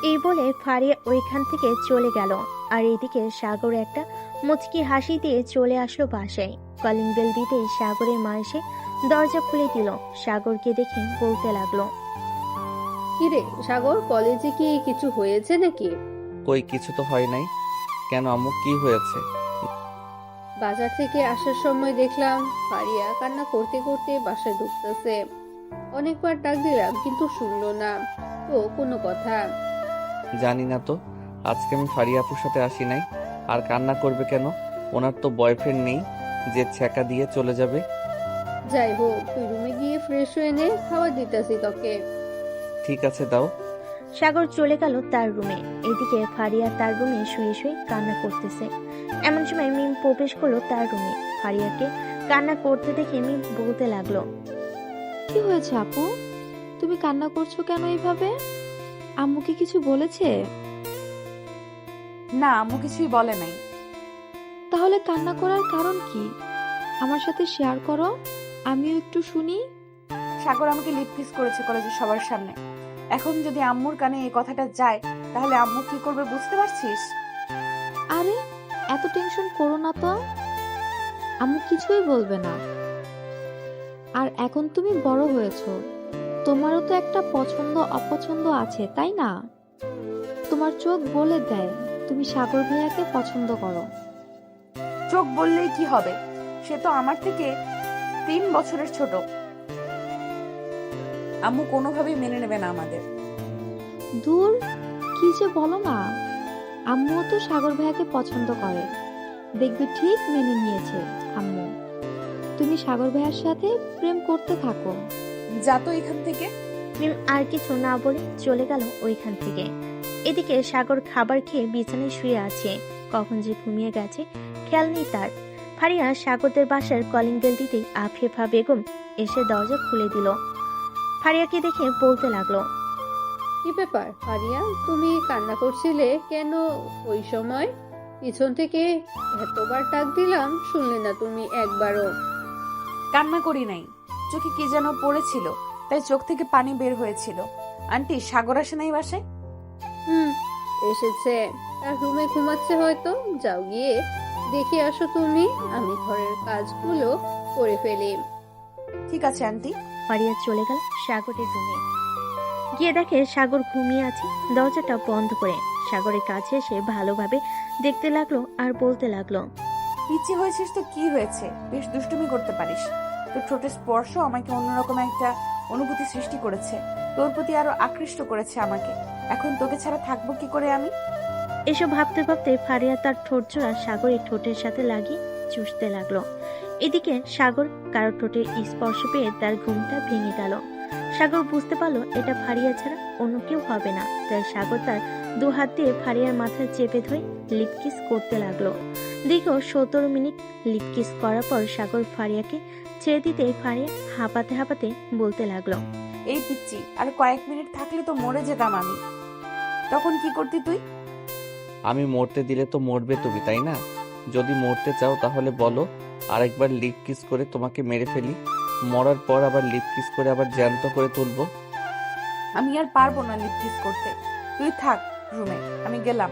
এই বলে ফারিয়া ওইখান থেকে চলে গেল। আর এদিকে সাগর একটা মুচকি হাসি দিয়ে চলে আসলো বাসায়। কলিং বেল দিতে সাগরের মা এসে দরজা খুলে দিল। সাগরকে দেখে বলতে লাগলো, কিরে সাগর, কলেজে কি কিছু হয়েছে নাকি? কই কিছু তো হয় নাই। কেন আম্মু, কি হয়েছে? বাজার থেকে আসার সময় দেখলাম ফারিয়া কান্না করতে করতে বাসায় ঢুকতেছে। অনেকবার ডাক দিলাম কিন্তু শুনলো না তো কোনো কথা। জানি না তো, আজকে আমি ফারিয়া আপুর সাথে আসি নাই। আর কান্না করবে কেন? ওনার তো বয়ফ্রেন্ড নেই যে ছ্যাঁকা দিয়ে চলে যাবে। যাই হোক, তুই রুমে গিয়ে ফ্রেশ হয়ে নে, খাবার দিতেছি তোকে। ঠিক আছে, দাও। সাগর চলে গেল তার রুমে। এদিকে ফারিয়া তার রুমে শুয়ে শুয়ে কান্না করতেছে। এমন সময় মিম প্রবেশ করলো তার রুমে। ফারিয়াকে কান্না করতে দেখে মিম বলতে লাগলো, কি হয়েছে আপু? তুমি কান্না করছো কেন এইভাবে? আম্মুকে কিছু বলেছে? না, আম্মু কিছুই বলে নাই। তাহলে কান্না করার কারণ কি? আমার সাথে শেয়ার করো, আমিও একটু শুনি। সাগর আমাকে লিপ কিস করেছে কলেজের সবার সামনে। এখন যদি আম্মুর কানে এই কথাটা যায় তাহলে আম্মু কি করবে বুঝতে পারছিস? আরে এত টেনশন করো না তো, আম্মু কিছুই বলবে না। আর এখন তুমি বড় হয়েছো, তোমারও তো একটা পছন্দ অপছন্দ আছে, তাই না? তোমার চোখ বলে দেয় তুমি সাগর ভাইয়াকে পছন্দ করো। চোখ বললেই কি হবে? সে তো আমার থেকে 3 বছরের ছোট। আম্মু কোনোভাবেই মেনে নেবে না আমাদের। দূর, কি যে বলো না। আম্মুও তো সাগর ভাইয়াকে পছন্দ করে, দেখবে ঠিক মেনে নিয়েছে আম্মু। তুমি সাগর ভাইয়ার সাথে প্রেম করতে থাকো। যা তো এখান থেকে। মিম আর কিছু না বলে চলে গেল ওইখান থেকে। এদিকে সাগর খাবার খেয়ে বিছানায় শুয়ে আছে। কখন যে ঘুমিয়ে গেছে খেয়াল নেই তার। ফারিয়া সাগরদের বাসার কলিং বেল দিতেই আফিফা বেগম এসে দরজা খুলে দিল। ফারিয়াকে দেখে বলতে লাগলো, কি ব্যাপার ফারিয়া, তুমি কান্না করছিলে কেন ওই সময়? পিছন থেকে এতবার ডাক দিলাম, শুনলে না তুমি একবারও? কান্না করি নাই, চোখে কি যেন পড়েছিল, তাই চোখ থেকে পানি বের হয়েছিল। আন্টি, সাগর আসে নাই বাসায়? এসেছে, তার রুমে ঘুমাচ্ছে হয়তো। যাও গিয়ে দেখে আসো তুমি, আমি ঘরের কাজগুলো করে ফেলি। ঠিক আছে আন্টি। ফারিয়া চলে গেল সাগরের রুমে। গিয়ে দেখে সাগর ঘুমিয়ে আছে দরজাটা বন্ধ করে। সাগরের কাছে এসে ভালোভাবে দেখতে লাগলো আর বলতে লাগলো, পিচি হয়েছিস তো কি হয়েছে, বেশ দুষ্টুমি করতে পারিস। তোর ঠোঁটের স্পর্শ আমাকে অন্যরকম একটা অনুভূতি সৃষ্টি করেছে, তোর প্রতি আরো আকৃষ্ট করেছে আমাকে। এখন তোকে ছাড়া থাকবো কি করে আমি? এসব ভাবতে ভাবতে ফারিয়া তার ঠোঁট জোড়া সাগরের ঠোঁটের সাথে লাগিয়ে চুষতে লাগলো। এদিকে সাগর কারো ঠোঁটের স্পর্শ পেয়ে তার ঘুমটা ভেঙে গেল। সাগর বুঝতে পারলো এটা ফারিয়া ছাড়া অন্য কেউ হবে না, তাই সাগর তার দু হাত দিয়ে ফারিয়ার মাথা চেপে ধরে লিপকিস করতে লাগলো। দীর্ঘ 17 মিনিট লিপকিস করার পর সাগর ফারিয়াকে ছেড়ে দিতে ফারিয়া হাঁপাতে হাঁপাতে বলতে লাগলো, এই পিচ্ছি, আর কয়েক মিনিট থাকলে তো মরে যেতাম আমি। তখন কি করতি তুই? আমি মরতে দিলে তো মরবে তুমি, তাই না? যদি মরতে চাও তাহলে বলো, আরেকবার লিপ কিস করে তোমাকে মেরে ফেলি। মরার পর আবার লিপ কিস করে আবার জ্যান্ত করে তুলবো। আমি আর পারবো না লিপকিস করতে, তুই থাক রুমে, আমি গেলাম।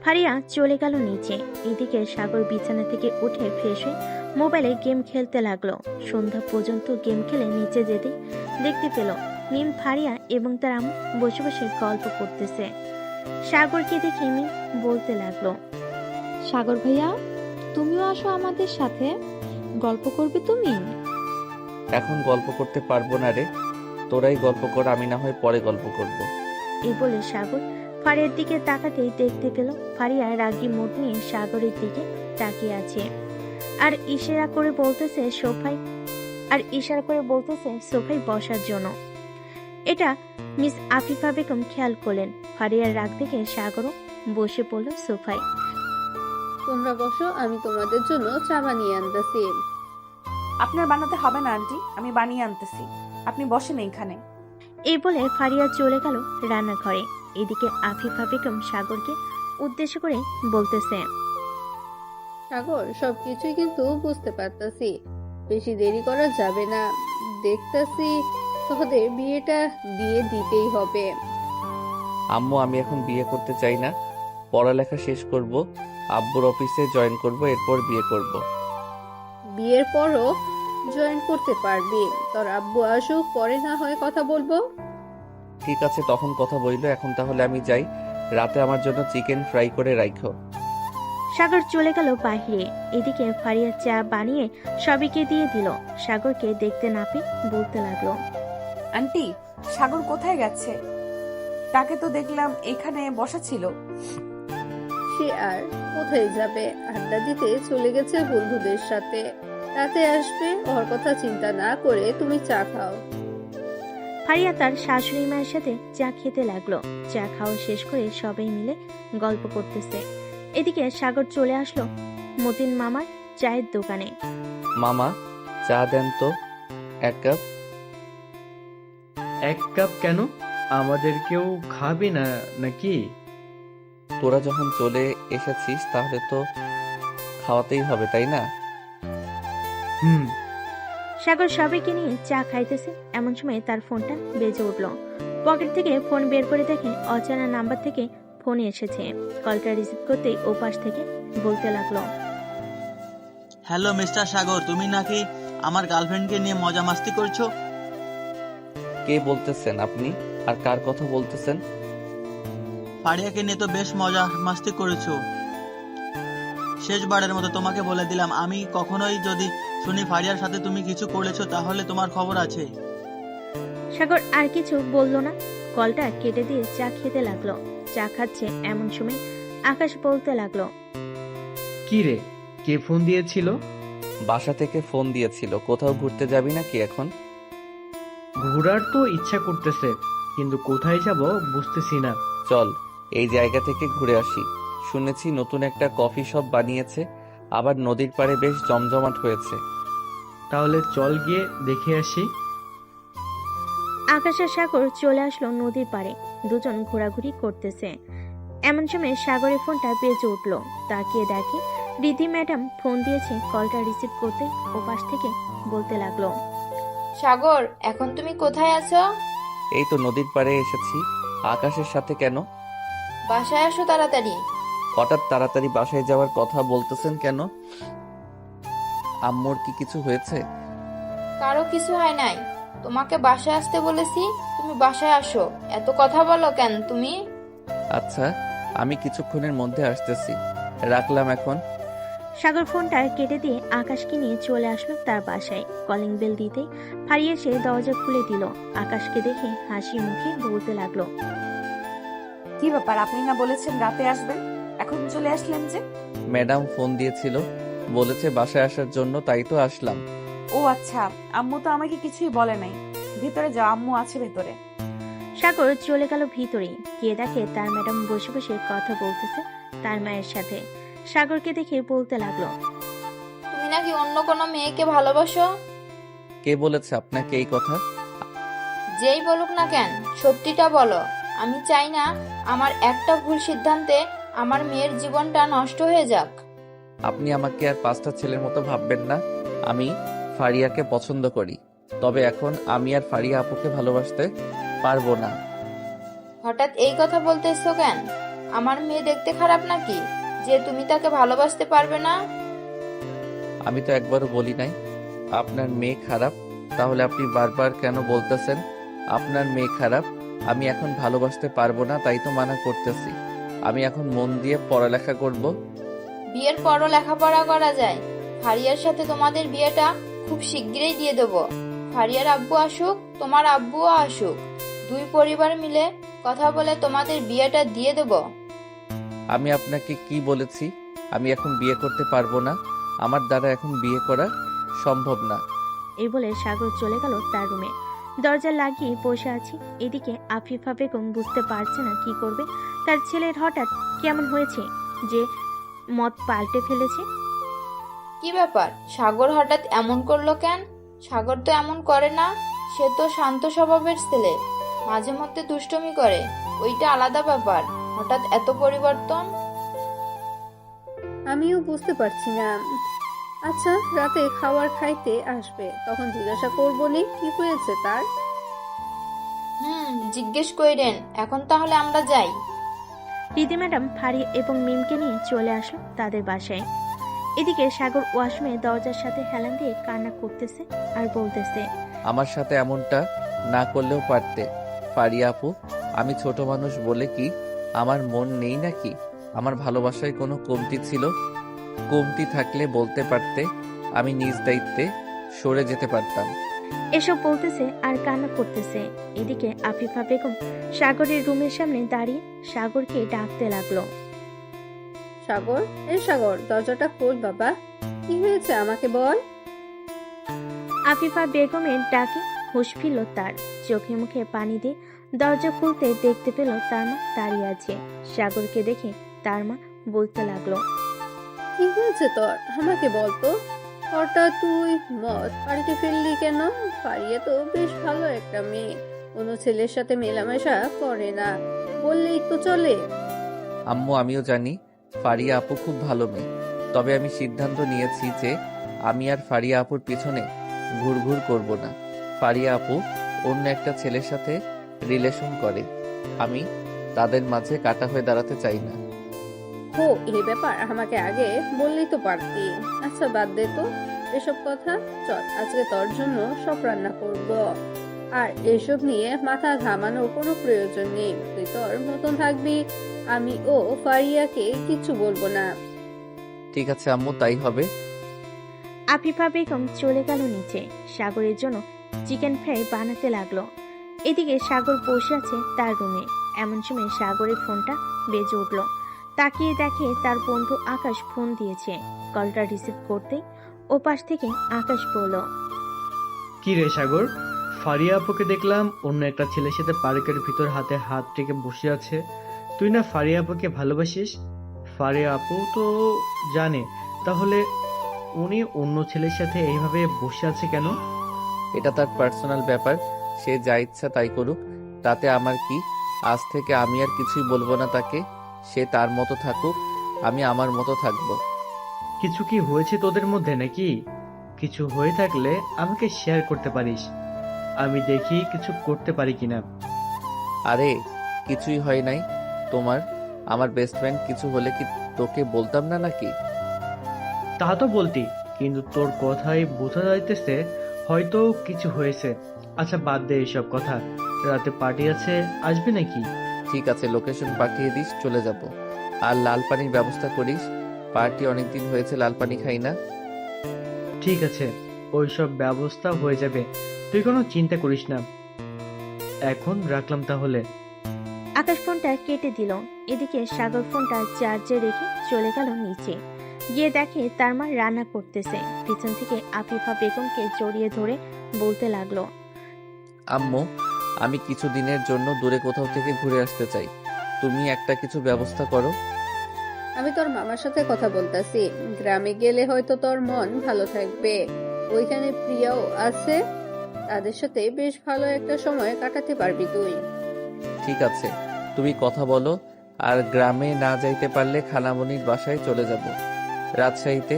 ফারিয়া চলে গেল নিচে। এদিকে সাগর বিছানা থেকে উঠে ফ্রেশ হয়ে মোবাইলে গেম খেলতে লাগলো। সন্ধ্যা পর্যন্ত গেম খেলে নিচে যেতে দেখতে পেল মিম, ফারিয়া এবং তার আম্মু বসে বসে গল্প করতেছে। সাগরকে দেখে মিম বলতে লাগলো, সাগর ভাইয়া, তুমিও আসো আমাদের সাথে, গল্প করবে তুমি? এখন গল্প করতে পারবো না রে, তোরাই গল্প কর, আমি না হয় পরে গল্প করব। এই বলে সাগর ফারিয়ার দিকে তাকাতেই দেখতে পেল ফারিয়া রাগী মুখ নিয়ে সাগরের দিকে তাকিয়ে আছে আর ইশারা করে বলতেছে সোফায় বসার জন্য। এটা মিস আফিফা বেগম খেয়াল করলেন। ফারিয়ার রাগ দেখে সাগরও বসে পড়ল সোফায়। তোমরা বসো, আমি তোমাদের জন্য চা বানিয়ে আনতেছি। আপনার বানাতে হবে না আন্টি, আমি বানিয়ে আনতেছি, আপনি বসেন এইখানে। এই বলে ফারিয়া চলে গেল রান্নাঘরে। এদিকে আফিফা বেগম সাগরকে উদ্দেশ্য করে বলতেছে, সাগর, সবকিছুই কিন্তু বুঝতে পারতাছি, বেশি দেরি করা যাবে না। দেখতাছি তোদের বিয়েটা দিয়ে দিতেই হবে। আম্মু, আমি এখন বিয়ে করতে চাই না, পড়ালেখা শেষ করব, আব্বুর অফিসে জয়েন করব, এরপর বিয়ে করব। বিয়ের পরও জয়েন করতে পারবি, তোর আব্বু আসুক, পরে না হয় কথা বলবো। ঠিক আছে, তখন কথা বইলো। এখন তাহলে আমি যাই, রাতে আমার জন্য চিকেন ফ্রাই করে রাখো। সাগর চলে গেল বাহিরে। এদিকে ফারিয়া চা বানিয়ে সবাইকে দিয়ে দিল। সাগরকে দেখতে না পেয়ে বলতে লাগলো, আন্টি, সাগর কোথায় গেছে? তাকে তো দেখলাম এখানে বসা ছিল। সে আর কোথায় যাবে, আড্ডা দিতে চলে গেছে বন্ধুদের সাথে, রাতে আসবে, ওর কথা চিন্তা না করে তুমি চা খাও। ফারিয়া তার শাশুড়ি মায়ের সাথে চা খেতে লাগলো। চা খাওয়া শেষ করে সবাই মিলে গল্প করতেছে। এদিকে সাগর চলে আসলো মতিন মামার চায়ের দোকানে। মামা, চা দেন তো 1 কাপ। 1 কাপ কেন? আমাদের কেউ খাবে না নাকি? তোরা যখন চলে এসেছিস তাহলে তো খাওয়াতেই হবে, তাই না? সাগর সবাইকে নিয়ে চা খাইতেছে। এমন সময় তার ফোনটা বেজে উঠলো। পকেট থেকে ফোন বের করে দেখে অজানা নাম্বার থেকে ফোন এসেছে। কলটা রিসিভ করতেই ওপাশ থেকে বলতে লাগলো, হ্যালো মিস্টার সাগর, তুমি নাকি আমার গার্লফ্রেন্ডকে নিয়ে মজা মাস্তি করছো? কে বলতেছেন আপনি, আর কার কথা বলতেছেন? ফারিয়াকে নিয়ে তো বেশ মজা মাস্তি করেছো। শেষবারের মতো তোমাকে বলে দিলাম, আমি কখনোই যদি শুনি ফারিয়ার সাথে তুমি কিছু করেছো তাহলে তোমার খবর আছে। সাগর আর কিছু বলল না, কলটা কেটে দিয়ে চা খেতে লাগলো। চা খাচ্ছে এমন সময় আকাশ বলতে লাগলো, কি রে, কে ফোন দিয়েছিল? বাসা থেকে ফোন দিয়েছিল। কোথাও ঘুরতে যাবি নাকি এখন? ঘোরার তো ইচ্ছা করতেছে, কিন্তু কোথায় যাব বুঝতেছি না। চল, এই জায়গা থেকে ঘুরে আসি। শুনেছি নতুন একটা কফি শপ বানিয়েছে, আবার নদীর পাড়ে বেশ জমজমাট হয়েছে। তাহলে চল গিয়ে দেখে আসি। আকাশ আর সাগর চলে আসলো নদীর পাড়ে। দুজন ঘোরাঘুরি করতেছে। এমন সময় সাগরের ফোনটা বেজে উঠলো। তাকিয়ে দেখে রিধি ম্যাডাম ফোন দিয়েছে। কলটা রিসিভ করতে ওপাশ থেকে বলতে লাগলো, সাগর, এখন তুমি কোথায় আছো? এই তো নদীর পাড়ে এসেছি। আকাশের সাথে কেন? বাসায় আসো তাড়াতাড়ি। হঠাৎ তাড়াতাড়ি বাসায় যাওয়ার কথা বলতেছেন কেন? আম্মুর কি কিছু হয়েছে? কারো কিছু হয় নাই। তোমাকে বাসায় আসতে বলেছি, তুমি বাসায় আসো। এত কথা বলো কেন তুমি? আচ্ছা, আমি কিছুক্ষণের মধ্যে আসতেছি, রাখলাম এখন। সাগর ফোনটা কেটে দিয়ে আকাশকে নিয়ে চলে আসলো তার বাসায়। কলিং বেল দিতেই ফারিয়া এসে দরজা খুলে দিল। আকাশকে দেখে হাসি মুখে বলতে লাগলো, কি ব্যাপার, আপনি না বলেছেন রাতে আসবেন, এখন চলে আসলেন যে? ম্যাডাম ফোন দিয়েছিল, বলেছে বাসায় আসার জন্য, তাই তো আসলাম। ও আচ্ছা, আম্মু তো আমাকে কিছুই বলে নাই। ভিতরে যাও, আম্মু আছে ভেতরে। সাগর চলে গেল ভিতরে। গিয়ে দেখে তার ম্যাডাম বসে বসে কথা বলতেছে তার মায়ের সাথে। সাগরকে দেখে বলতে লাগলো, তুমি নাকি অন্য কোনো মেয়েকে ভালোবাসো? কে বলেছে আপনাকে এই কথা? যেই বলুক না কেন, সত্যিটা বলো। আমি চাই না আমার একটা ভুল সিদ্ধান্তে আমার মেয়ের জীবনটা নষ্ট হয়ে যাক। আপনি আমাকে আর 5টা ছেলের মতো ভাববেন না। আমি ফারিয়াকে পছন্দ করি, তবে এখন আমি আর ফারিয়া আপুকে ভালোবাসতে পারবো না। হঠাৎ এই কথা বলতেছো কেন? আমার মেয়ে দেখতে খারাপ নাকি যে তুমি তাকে ভালোবাসতে পারবে না? আমি তো একবারও বলি নাই আপনার মেয়ে খারাপ। তাহলে আপনি বারবার কেন বলতেছেন আপনার মেয়ে খারাপ? আমি এখন ভালোবাসতে পারবো না, তাই তো মানা করতেছি। আমি এখন মন দিয়ে পড়ালেখা করব। বিয়ের পরও লেখাপড়া করা যায়। ফারিয়ার সাথে তোমাদের বিয়েটা খুব শিগগিরই দিয়ে দেবো। ফারিয়ার আব্বু আসুক, তোমার আব্বুও আসুক, দুই পরিবার মিলে কথা বলে তোমাদের বিয়েটা দিয়ে দেবো। আমি আপনাকে কি বলেছি? আমি এখন বিয়ে করতে পারবো না। আমার দ্বারা এখন বিয়ে করা সম্ভব না। এই বলে সাগর চলে গেল তার রুমে। দরজা লাগিয়ে বসে আছে। এদিকে আফিফা বেগম বুঝতে পারছে না কি করবে। তার ছেলের হঠাৎ কেমন হয়েছে যে মত পাল্টে ফেলেছে। কি ব্যাপার, সাগর হঠাৎ এমন করলো কেন? সাগর তো এমন করে না। সে তো শান্ত স্বভাবের ছেলে, মাঝে মধ্যে দুষ্টুমি করে, ওইটা আলাদা ব্যাপার। হঠাৎ এত পরিবর্তন? আমিও বুঝতে পারছি না। আচ্ছা, রাতে খাবার খাইতে আসবে, তখন জিজ্ঞাসা করবো নি কি হয়েছে তার। জিজ্ঞেস কইরেন। এখন তাহলে আমরা যাই। রিধি ম্যাডাম ফারিয়া এবং মিমকে নিয়ে চলে আসলো তাদের বাসায়। এদিকে সাগর ওয়াশরুমে দরজার সাথে হেলান দিয়ে কান্না করতেছে আর বলতেছে, আমার সাথে এমনটা না করলেও পারতে ফারিয়া আপু। আমি ছোট মানুষ বলে কি আমার মন নেই নাকি? আমার ভালোবাসায় কোনো কমতি ছিল? কমতি থাকলে বলতে পারতে, আমি নিজ দায়িত্বে সরে যেতে পারতাম। এসব বলতেছে আর কান্না করতেছে। এদিকে আফিফা বেগম সাগরের রুমের সামনে দাঁড়িয়ে সাগরকে ডাকতে লাগলো, সাগর, এই সাগর, দরজাটা খোল বাবা, কি হয়েছে আমাকে বল। আফিফা বেগমের ডাকে হুঁশ ফিরল তার। চোখে মুখে পানি দিয়ে দরজা খুলতে দেখতে পেল তার মা দাঁড়িয়ে আছে। সাগরকে দেখে তার মা বলতে লাগলো, কি হয়েছে তোর, আমাকে বলতো। হঠাৎ তুই মদ পাল্টে ফেললি কেন? ফারিয়া তো বেশ ভালো একটা মেয়ে, কোনো ছেলের সাথে মেলামেশা করে না, বললেই তো চলে। আম্মু, আমিও জানি ফারিয়া আপু খুব ভালো মেয়ে, তবে আমি সিদ্ধান্ত নিয়েছি যে আমি আর ফারিয়া আপুর পিছনে ঘুরঘুর করব না। ফারিয়া আপু অন্য একটা ছেলের সাথে রিলেশন করে, আমি তাদের মাঝে কাটা হয়ে দাঁড়াতে চাই না। হো, এই ব্যাপার আমাকে আগে বললেই তো পারতি। আচ্ছা, বাদ দে তো এসব কথা। চল, আজকে তোর জন্য সব রান্না করব, আর এসব নিয়ে মাথা ঘামানোর কোনো প্রয়োজন নেই। তুই তোর মতন থাকবি, আমি ও ফারিয়াকে কিছু বলবো না। ঠিক আছে আম্মু, তাই হবে। আফিফা বেগম চলে গেল নিচে। সাগরের জন্য চিকেন ফ্রাই বানাতে লাগলো। এদিকে সাগর বসে আছে তার রুমে। এমন সময় সাগরের ফোনটা বেজে উঠল। তাকিয়ে দেখে তার বন্ধু আকাশ ফোন দিয়েছে। কলটা রিসিভ করতে ওপাশ থেকে আকাশ বলল, কি রে সাগর, ফারিয়া আপুকে দেখলাম অন্য একটা ছেলের সাথে পার্কের ভিতর হাতে হাত রেখে বসে আছে। তুই না ফারিয়া আপুকে ভালোবাসিস? ফারিয়া আপু তো জানে, তাহলে উনি অন্য ছেলের সাথে এইভাবে বসে আছে কেন? এটা তার পার্সোনাল ব্যাপার, সে যা ইচ্ছা তাই করুক, তাতে আমার কি। আজ থেকে আমি আর কিছুই বলবো না তাকে, সে তার মতো থাকুক, আমি আমার মতো থাকবো। কিছু কি হয়েছে তোদের মধ্যে নাকি? কিছু হয়ে থাকলে আমাকে শেয়ার করতে পারিস, আমি দেখি কিছু করতে পারি কিনা। আরে কিছুই হয় নাই তোমার, আমার বেস্ট ফ্রেন্ড, কিছু হলে কি তোকে বলতাম না নাকি? তা তো বলতি, কিন্তু তোর কথাই বোঝা যাইতেছে হয়তো কিছু হয়েছে। আচ্ছা বাদ দে এইসব কথা, রাতে পার্টি আছে, আসবে নাকি? ঠিক আছে, লোকেশন পাঠিয়ে দিস, চলে যাব। আর লাল পানির ব্যবস্থা করিস, পার্টি অনেকদিন হয়েছে লাল পানি খাই না। ঠিক আছে, ওইসব ব্যবস্থা হয়ে যাবে, তুই কোনো চিন্তা করিস না। এখন রাখলাম তাহলে। আকাশ ফোনটা কেটে দিল। এদিকে সাগর ফোনটা চার্জে রেখে চলে গেল নিচে। গিয়ে দেখে তার মা রান্না করতেছে। পিছন থেকে আফিফা বেগমকে জড়িয়ে ধরে বলতে লাগলো, আম্মু, আমি কিছু দিনের জন্য দূরে কোথাও থেকে ঘুরে আসতে চাই, তুমি একটা কিছু ব্যবস্থা করো। আমি তোর মামার সাথে কথা বলতাছি, গ্রামে গেলে হয়তো তোর মন ভালো থাকবে। ওইখানে প্রিয়াও আছে, তাদের সাথে বেশ ভালো একটা সময় কাটাতে পারবি তুই। ঠিক আছে, তুমি কথা বলো। আর গ্রামে না যাইতে পারলে খালামণির বাসায় চলে যাব, রাজশাহীতে।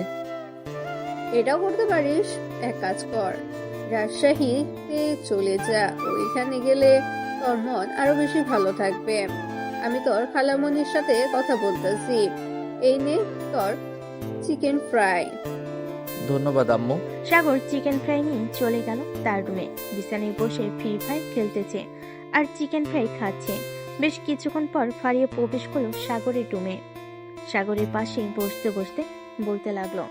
এটাও করতে পারিস, এক কাজ কর, রাজশাহীতে চলে যা। ওইখানে গেলে তোর মন আরো বেশি ভালো থাকবে। আমি তোর খালামণির সাথে কথা বলতেছি, এই নে তোর চিকেন ফ্রাই। ধন্যবাদ আম্মু। সাগর চিকেন ফ্রাই নিয়ে চলে গেল তার রুমে। বিছানায় বসে ফ্রি ফায়ার খেলতেছে আর চিকেন ফ্রাই খাচ্ছে। বেশ কিছুক্ষণ পর ফারিয়া প্রবেশ করলো সাগরের রুমে। সাগরের পাশে বসতে বসতে বলতে লাগলো,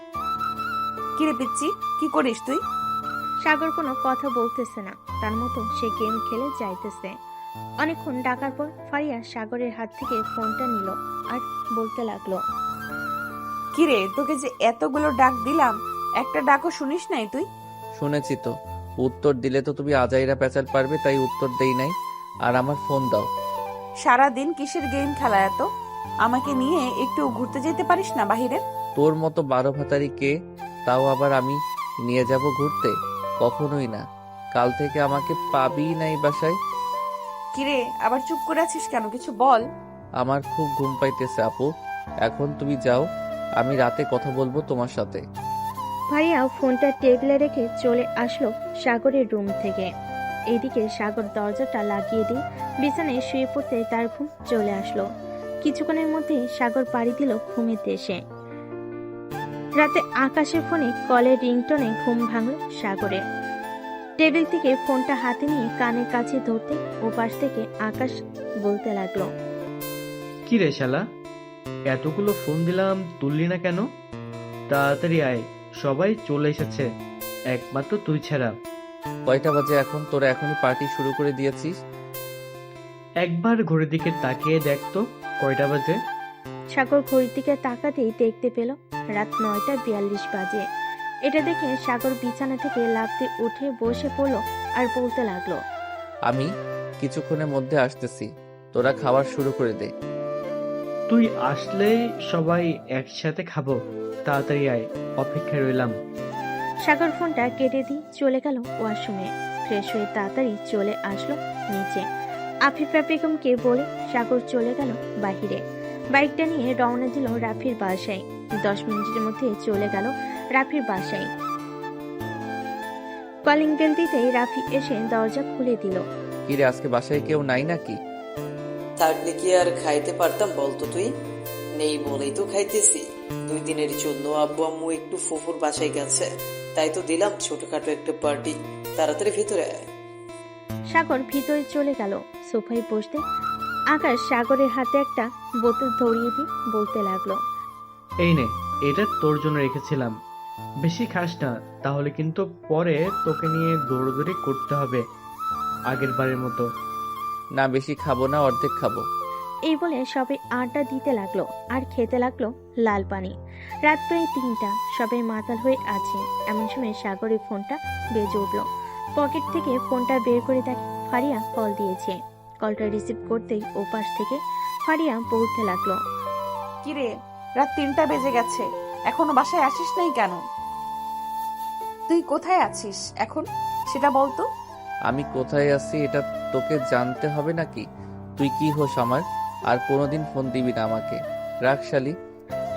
কিরে পিচ্ছি, কি করিস তুই? সাগর কোনো কথা বলতেছে না, তার মতো সে গেম খেলে যাইতেছে। অনেকক্ষণ ডাকার পর ফারিয়া সাগরের হাত থেকে ফোনটা নিল আর বলতে লাগলো, কিরে, তোকে যে এতগুলো ডাক দিলাম, একটা ডাকও শুনিস নাই তুই? শুনেছি তো, উত্তর দিলে তো তুমি আজাইরা পেঁচাল পারবে, তাই উত্তর দেই নাই। আর আমার ফোন দাও। সারাদিন কিসের গেম খেলা এত? আমাকে নিয়ে একটু ঘুরতে যেতে পারিস না বাহিরে? তোর মতো 12 ভাতারি কে, তাও আবার আমি নিয়ে যাব ঘুরতে? কখনোই না। কাল থেকে আমাকে পাবিই নাই বাসায়। কিরে, আবার চুপ করে আছিস কেন? কিছু বল। আমার খুব ঘুম পাইতেছে আপু, এখন তুমি যাও, আমি রাতে কথা বলবো তোমার সাথে। ফারিয়া ফোনটা টেবিলে রেখে চলে আসলো সাগরের রুম থেকে। এইদিকে সাগর দরজাটা লাগিয়ে দিয়ে বিছানায় শুয়ে পড়তে তার ঘুম চলে আসলো। কিছুক্ষণের মধ্যে সাগর পাড়ি দিল ঘুমের দেশে। রাতে আকাশের ফোনে কলের রিংটনে ঘুম ভাঙল সাগরে। টেবিল থেকে ফোনটা হাতে নিয়ে কানের কাছে ধরতে ওপাশ থেকে আকাশ বলতে লাগলো, কি রে শালা, এতগুলো ফোন দিলাম তুললি না কেন? তাড়াতাড়ি আয়, সবাই চলে এসেছে, একমাত্র তুই ছাড়া। কয়টা বাজে এখন? তোরা এখনই পার্টি শুরু করে দিয়েছিস? একবার ঘড়ির দিকে তাকিয়ে দেখ তো কয়টা বাজে। সাগর ঘড়ির দিকে তাকাতেই দেখতে পেল রাত 9:42 বাজে। এটা দেখে সাগর বিছানা থেকে লাফ দিয়ে উঠে বসে পড়লো আর বলতে লাগলো, আমি কিছুক্ষণের মধ্যে আসতেছি, তোরা খাবার শুরু করে দে। তুই আসলেই সবাই একসাথে খাবো, তাড়াতাড়ি আয়, অপেক্ষায় রইলাম। সাগর ফোনটা কেটে দিয়ে চলে গেল ওয়াশরুমে। ফ্রেশ হয়ে তাড়াতাড়ি চলে আসলো নিচে। আফিফা বেগমকে বলে সাগর চলে গেল বাহিরে। বাইকটা নিয়ে রওনা দিল রাফির বাসায়। 10 মিনিটের মধ্যে চলে গেল রাফির বাসায়। কলিং বেল দিতেই রাফি এসে দরজা খুলে দিল। কিরে, আজকে বাসায় কেউ নাই নাকি? থাকলে কি আর খাইতে পারতাম বলতো তুই? নেই বলেই তো খাইতেছি। 2 দিনের জন্য আব্বু আম্মু একটু ফুফুর বাসায় গেছে, তাই তো দিলাম ছোটখাটো একটা পার্টি। তাড়াতাড়ি ভিতরে আয়। সাগর ভিতরে চলে গেল সোফায় বসতে। আকাশ সাগরের হাতে একটা বোতল ধরিয়ে দিয়ে বলতে লাগলো, এই নে, এটা তোর জন্য রেখেছিলাম, বেশি খাস না, তাহলে কিন্তু পরে তোকে নিয়ে দৌড়দৌড়ি করতে হবে আগের বারের মতো। না, বেশি খাবো না, অর্ধেক খাবো। এই বলে সবাই আড্ডা দিতে লাগলো আর খেতে লাগলো লাল পানি। রাত প্রায় 3টা, সবাই মাতাল হয়ে আছে। এমন সময় সাগরের ফোনটা বেজে উঠল। পকেট থেকে ফোনটা বের করে দেখে ফারিয়া কল দিয়েছে। কলটা রিসিভ করতেই ওপাশ থেকে ফারিয়া বলতে লাগলো, কিরে, রাত 3টা বেজে গেছে, এখনো বাসায় আসিস নাই কেন? তুই কোথায় আছিস এখন সেটা বলতো। আমি কোথায় আছি এটা তোকে জানতে হবে নাকি? তুই কি হোস আমার? আর কোনোদিন ফোন দিবি না আমাকে। রাখ শালি।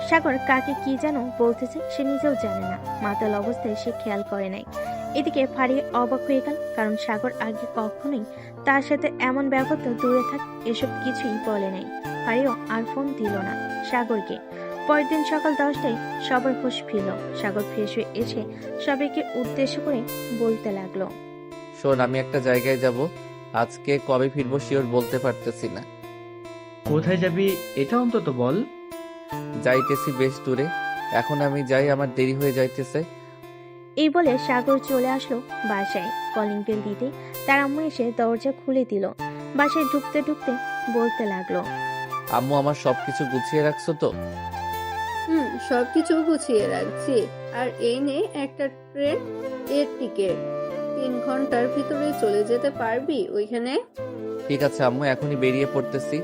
সাগর কাকে কি যেন বলতেছে সে নিজেও জানে না, মাতাল অবস্থায় সে খেয়াল করে নাই। এদিকে ফারিয়া অবাক হয়ে গেল, কারণ সাগর আগে কখনোই তার সাথে এমন ব্যবহার, দূরে থাক এসব কিছুই বলে নাই। ফারিয়া আর ফোন দিল না সাগরকে। পরের দিন সকাল 10টায় সবার হুঁশ ফিরল। সাগর ফ্রেশ হয়ে এসে সবাইকে উদ্দেশ্য করে বলতে লাগলো, শোন, আমি একটা জায়গায় যাব, আজকে কবে ফিরবো শিওর বলতে পারতেছি না। কোথায় যাবি এটা অন্তত বল। যাইতেছি বেশ দূরে, এখন আমি যাই, আমার দেরি হয়ে যাইতেছে। এই বলে সাগর চলে আসলো বাসায়। কলিং বেল দিতেই তার আম্মু এসে দরজা খুলে দিল। বাসায় ঢুকতে ঢুকতে বলতে লাগলো, আম্মু আমার সবকিছু গুছিয়ে রাখছো তো? সবকিছু গুছিয়ে রাখছি। আর এই নে একটা ট্রেন এর টিকিট। 3 ঘন্টার ভিতরে চলে যেতে পারবি ওইখানে? ঠিক আছে আম্মু, এখনই বেরিয়ে পড়তেছি,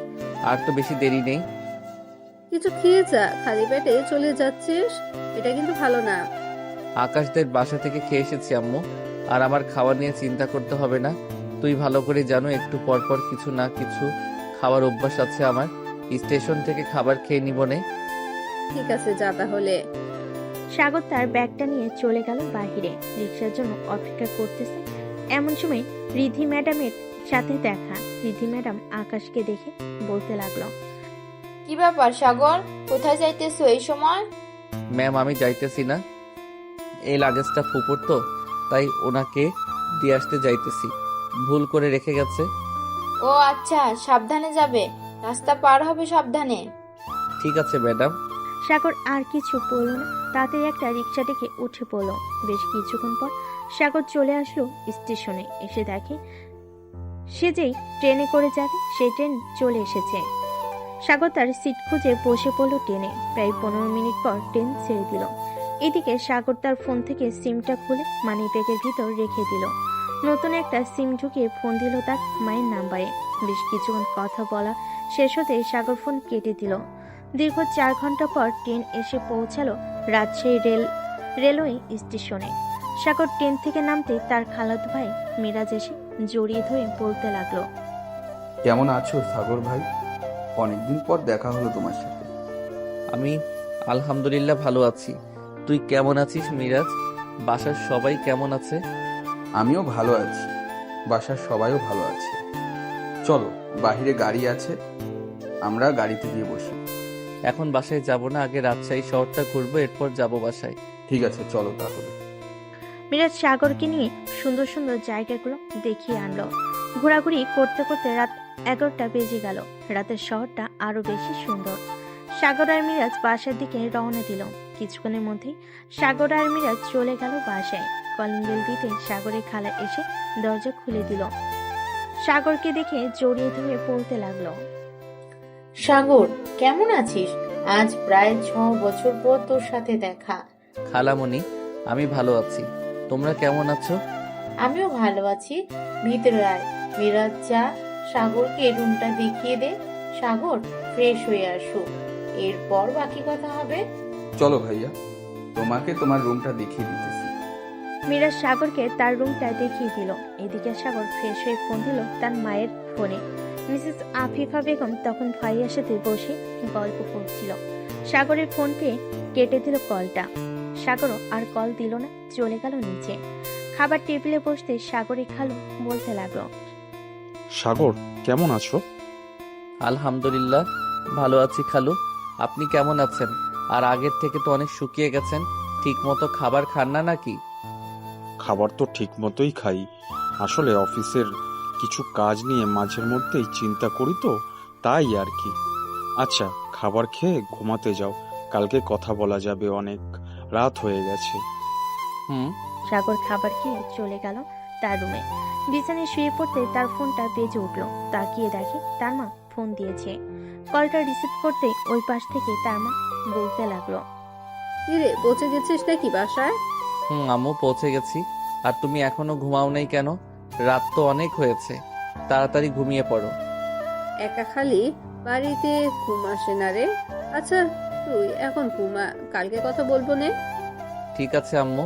আর তো বেশি দেরি নেই। কিছু খেয়ে যা, খালি পেটে চলে যাচ্ছিস, এটা কিন্তু ভালো না। আকাশদের বাসা থেকে খেয়ে এসেছি আম্মু, আর আমার খাওয়া নিয়ে চিন্তা করতে হবে না। তুই ভালো করে জানো একটু পর পর কিছু না কিছু খাওয়ার অভ্যাস আছে আমার। স্টেশন থেকে খাবার খেয়ে নিব নে। ঠিক আছে, যা তাহলে। সাগর তার ব্যাগটা নিয়ে চলে গেল বাহিরে, রিক্সার জন্য অপেক্ষা করতেছে। এমন সময় রিধি ম্যাডামের সাথে দেখা। রিধি ম্যাডাম আকাশকে দেখে বলতে লাগলো, কি ব্যাপার সাগর, কোথায় যাইতেছো এই সময়? ম্যাম আমি যাইতেছি না, এই লাগেজটা ফুপুর তো, তাই ওনাকে দিয়ে আসতে যাইতেছি, ভুল করে রেখে গেছে। ও আচ্ছা, সাবধানে যাবে, রাস্তা পার হবে সাবধানে। ঠিক আছে ম্যাডাম। সাগর আর কিছু বলল না, তাতে একটা রিক্সা ডেকে উঠে পড়ল। বেশ কিছুক্ষণ পর সাগর চলে আসলো স্টেশনে। এসে দেখে সে যেই ট্রেনে করে যাবে সেই ট্রেন চলে এসেছে। সাগর তার সিট খুঁজে বসে পড়ল ট্রেনে। প্রায় 15 মিনিট পর ট্রেন ছেড়ে দিল। এদিকে সাগর তার ফোন থেকে সিমটা খুলে মানি ব্যাগের ভিতর রেখে দিল। নতুন একটা সিম ঢুকিয়ে ফোন দিল তার মায়ের নাম্বারে। বেশ কিছুক্ষণ কথা বলা শেষ হতে সাগর ফোন কেটে দিল। দীর্ঘ 4 ঘন্টা পর ট্রেন এসে পৌঁছালো রাজশাহী রেলওয়ে স্টেশনে। সাগর ট্রেন থেকে নামতে তার খালাতো ভাই মিরাজ এসে জড়িয়ে ধরে বলতে লাগলো, কেমন আছো সাগর ভাই? অনেকদিন পর দেখা হলো তোমার সাথে। আমি আলহামদুলিল্লাহ ভালো আছি, তুই কেমন আছিস মিরাজ? বাসার সবাই কেমন আছে? আমিও ভালো আছি, বাসার সবাইও ভালো আছে। চলো, বাহিরে গাড়ি আছে, আমরা গাড়িতে গিয়ে বসি। এখন বাসায় যাব না, আগে রাজশাহী শহরটা ঘুরবো, এরপর যাব বাসায়। ঠিক আছে, চলো তাহলে। মিরাজ সাগরকে নিয়ে সুন্দর সুন্দর জায়গাগুলো দেখিয়ে আনলো। ঘোরাঘুরি করতে করতে রাত 11টা বেজে গেল। রাতের শহরটা আরো বেশি সুন্দর। সাগর আর মিরাজ বাসার দিকে রওনা দিল। কিছুক্ষণের মধ্যেই সাগর আর মিরাজ চলে গেল বাসায়। কলিং বেল দিতে সাগরের খালা এসে দরজা খুলে দিল। সাগরকে দেখে জড়িয়ে ধরে পড়তে লাগলো, সাগর কেমন আছিস? আজ প্রায় 6 বছর পর তোর সাথে দেখা। খালামণি আমি ভালো আছি, তোমরা কেমন আছো? আমিও ভালো আছি। ভিতরে আয়। মিরাজ যা, সাগরকে রুমটা দেখিয়ে দে। সাগর ফ্রেশ হয়ে আসো, এরপর বাকি কথা হবে। চলো ভাইয়া, তোমাকে তোমার রুমটা দেখিয়ে দিতেছি। মিরাজ সাগরকে তার রুমটা দেখিয়ে দিল। এদিকে সাগর ফ্রেশ হয়ে ফোন দিল তার মায়ের ফোনে। মিসেস আফিফা বেগম তখন ভাইয়ার সাথে বসে গল্প করছিল। সাগরের ফোন পেয়ে কেটে দিল কলটা। সাগরও আর কল দিল না, চলে গেল নিচে। খাবার টেবিলে বসতে সাগরের খালু বলতে লাগলো, সাগর কেমন আছো? আলহামদুলিল্লাহ ভালো আছি খালু, আপনি কেমন আছেন? আর আগের থেকে তো অনেক শুকিয়ে গেছেন, ঠিক মতো খাবার খান না নাকি? খাবার তো ঠিক মতোই খাই, আসলে অফিসের কিছু কাজ নিয়ে মাঝের মধ্যেই চিন্তা করি তো, তাই আর কি। আচ্ছা, খাবার খেয়ে ঘুমাতে যাও, কালকে কথা বলা যাবে, অনেক রাত হয়ে গেছে। সাগর খাবার খেয়ে চলে গেল তার রুমে। বিছানায় শুয়ে পড়তে তার ফোনটা বেজে উঠলো। তাকিয়ে দেখে তার মা ফোন দিয়েছে। কলটা রিসিভ করতে ওই পাশ থেকে তার মা বলতে লাগলো, কিরে, পৌঁছে গেছিস নাকি বাসায়? আম্মু পৌঁছে গেছি। আর তুমি এখনো ঘুমাও নাই কেন? রাত তো অনেক হয়েছে, তাড়াতাড়ি ঘুমিয়ে পড়ো। একা খালি বাড়িতে ঘুম আসে না রে। আচ্ছা, তুই এখন ঘুমা, কালকে কথা বলবো নে। ঠিক আছে আম্মু।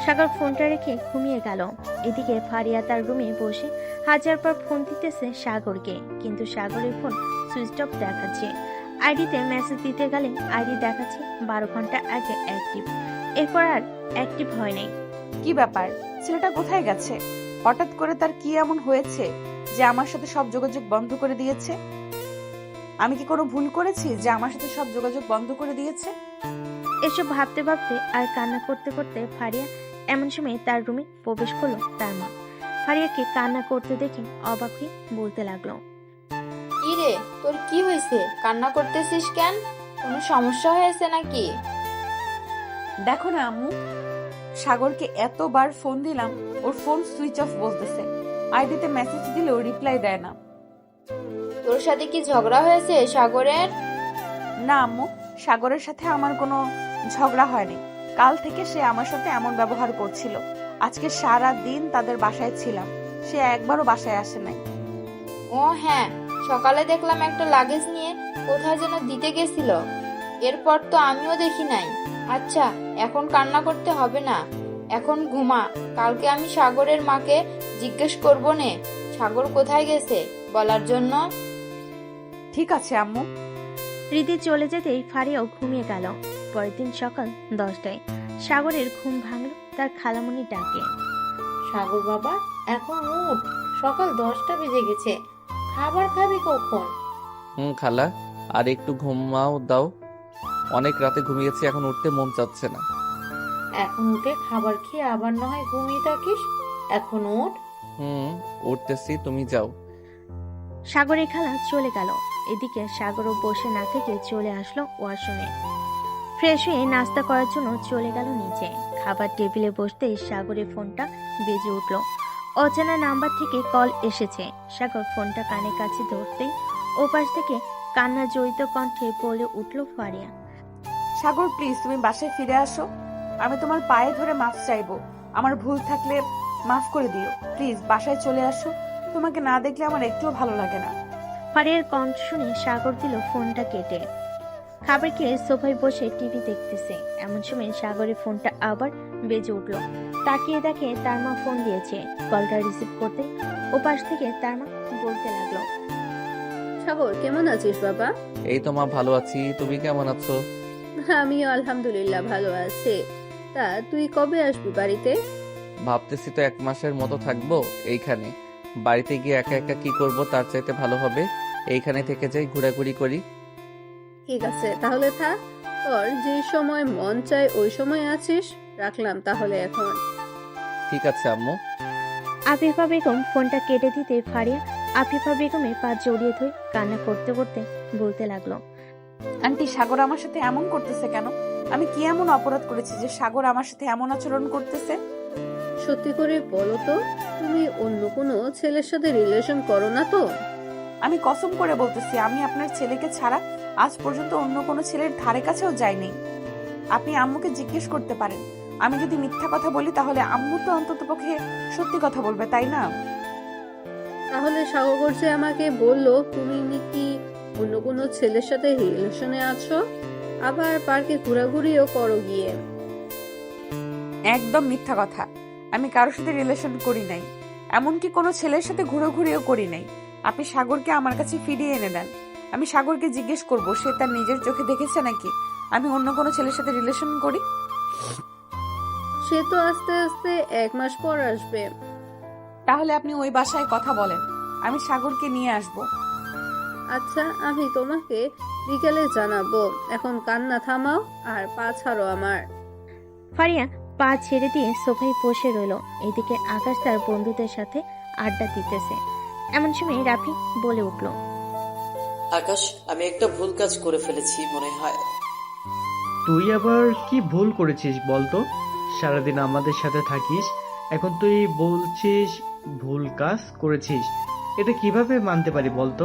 সাগর ফোনটা রেখে ঘুমিয়ে গেল। এদিকে ফারিয়া তার রুমে বসে হাজার পর ফোন দিতেছে সাগরকে, কিন্তু সাগরের ফোন সুইচ অফ দেখাচ্ছে। আইডিতে মেসেজ দিতে গেলে আইডি দেখাচ্ছে 12 ঘন্টা আগে অ্যাক্টিভ, এরপর আর অ্যাক্টিভ হয় নাই। কি ব্যাপার, ছেলেটা কোথায় গেছে? হঠাৎ করে তার কি এমন হয়েছে যে আমার সাথে সব যোগাযোগ বন্ধ করে দিয়েছে? আমি কি কোনো ভুল করেছি যে আমার সাথে সব যোগাযোগ বন্ধ করে দিয়েছে? এসব ভাবতে ভাবতে আর কান্না করতে করতে ফারিয়া এমন সময় তার রুমে প্রবেশ করলো তার মা। ফারিয়াকে কান্না করতে দেখে অবাক হয়ে বলতে লাগলো, কি রে, তোর কি হয়েছে? কান্না করতেছিস কেন? কোনো সমস্যা হয়েছে নাকি? দেখো না আম্মু, সাগরকে এতবার ফোন দিলাম, ওর ফোন সুইচ অফ বলতেছে। আইডিতে মেসেজ দিলেও রিপ্লাই দেয় না। তোর সাথে কি ঝগড়া হয়েছে সাগরের? না আম্মু, সাগরের সাথে আমার কোনো ঝগড়া হয়নি। কাল থেকে সে আমার সাথে এমন ব্যবহার করছিল। আজকে সারা দিন তাদের বাসায় ছিলাম, সে একবারও বাসায় আসে নাই। ও হ্যাঁ, সকালে দেখলাম একটা লাগেজ নিয়ে কোথায় যেন দিতে গেছিল, এরপর তো আমিও দেখি নাই। আচ্ছা, এখন কান্না করতে হবে না, এখন ঘুমা। কালকে আমি সাগরের মাকে জিজ্ঞেস করবো নে সাগর কোথায় গেছে বলার জন্য। ঠিক আছে আম্মু। রীতি চলে যেতেই ফারিয়াও ঘুমিয়ে গেল। পরের দিন সকাল 10টায় সাগরের ঘুম ভাঙল তার খালামণির ডাকে। সাগর বাবা, এখন উঠ, সকাল 10টা বেজে গেছে, খাবার খাবি কখন? খালা, আর একটু ঘুমাও দাও। অনেক রাতে ঘুমিয়েছি, এখন উঠতে মন চাচ্ছে না। এখন উঠে খাবার খেয়ে আবার না হয় ঘুমিয়ে থাকিস, এখন উঠ। উঠতেছি, তুমি যাও। সাগরের খালা চলে গেল। এদিকে সাগরও বসে না থেকে চলে আসলো ওয়াশরুমে। ফ্রেশ হয়ে নাস্তা করার জন্য চলে গেল নিচে। খাবার টেবিলে বসতেই সাগরের ফোনটা বেজে উঠল। অজানা নাম্বার থেকে কল এসেছে। সাগর ফোনটা কানের কাছে ধরতেই ওপাশ থেকে কান্না জড়িত কণ্ঠে বলে উঠল ফারিয়া, সাগর প্লিজ তুমি বাসায় ফিরে আসো। আমি তোমার পায়ে ধরে মাফ চাইবো, আমার ভুল থাকলে মাফ করে দিও। প্লিজ বাসায় চলে আসো, তোমাকে না দেখলে আমার একটুও ভালো লাগে না। ফারিয়ার কণ্ঠ শুনে সাগর দিল ফোনটা কেটে। খাবার খেয়ে সোফায় বসে টিভি দেখতেছে। এমন সময় সাগরের ফোনটা আবার বেজে উঠল। তাকিয়ে দেখে তার মা ফোন দিয়েছে। কলটা রিসিভ করতে ওপাশ থেকে তার মা বলতে লাগলো, সাগর কেমন আছিস বাবা? এই তো মা, ভালো আছি, তুমি কেমন আছো? আমিও আলহামদুলিল্লাহ ভালো আছি। তা তুই কবে আসবি বাড়িতে? ভাবতেছি তো 1 মাসের মতো থাকবো এইখানে। বাড়িতে গিয়ে একা একা কি করব, তার চাইতে ভালো হবে এইখানে থেকে যাই, ঘোরাঘুরি করি। ঠিক আছে, তাহলে থাক। তোর যে সময় মন চায় ওই সময় আছিস। রাখলাম তাহলে এখন। ঠিক আছে আম্মু। আফিফা বেগম ফোনটা কেটে দিতে ফারিয়া আফিফা বেগমের পা জড়িয়ে ধরে কান্না করতে করতে বলতে লাগলো, আন্টি, সাগর আমার সাথে এমন করতেছে কেন? আমি কি এমন অপরাধ করেছি যে সাগর আমার সাথে এমন আচরণ করতেছে? সত্যি করে বলো তো, তুমি অন্য কোনো ছেলের সাথে রিলেশন করো না তো? আমি কসম করে বলতেছি, আমি আপনার ছেলেকে ছাড়া আজ পর্যন্ত অন্য কোনো ছেলের ধারে কাছেও যাইনি। আপনি আম্মুকে জিজ্ঞেস করতে পারেন। আমি যদি মিথ্যা কথা বলি তাহলে আম্মু তো অন্ততপক্ষে সত্যি কথা বলবে, তাই না? তাহলে সাগর যে আমাকে বললো তুমি নাকি অন্য কোনো ছেলের সাথে রিলেশনে আছো, আবার পার্কে ঘোরাঘুরিও করো গিয়ে। একদম মিথ্যা কথা। আমি কারোর সাথে রিলেশন করি নাই, এমনকি কোনো ছেলের সাথে ঘোরাঘুরিও করি নাই। আপনি সাগরকে আমার কাছে ফিরিয়ে এনে দেন। আমি সাগরকে জিজ্ঞেস করব সে তার নিজের চোখে দেখেছে নাকি আমি অন্য কোনো ছেলের সাথে রিলেশন করি। সে তো আস্তে আস্তে 1 মাস পর আসবে। তাহলে আপনি ওই বাসায় কথা বলেন, আমি সাগরকে নিয়ে আসব। আচ্ছা, আমি তোমাকে বিকেলে জানাবো। এখন কান্না থামাও আর পা ছাড়ো আমার। ফারিয়া পা ছেড়ে দিয়ে সোফায় বসে রইল। এদিকে আকাশ তার বন্ধুদের সাথে আড্ডা দিতেছে। এমন সময় রাফি বলে উঠল, আকাশ, আমি একটা ভুল কাজ করে ফেলেছি মনে হয়। তুই আবার কি ভুল করেছিস বলতো? সারাদিন আমাদের সাথে থাকিস, এখন তুই বলছিস ভুল কাজ করেছিস। এটা কিভাবে মানতে পারি বলতো?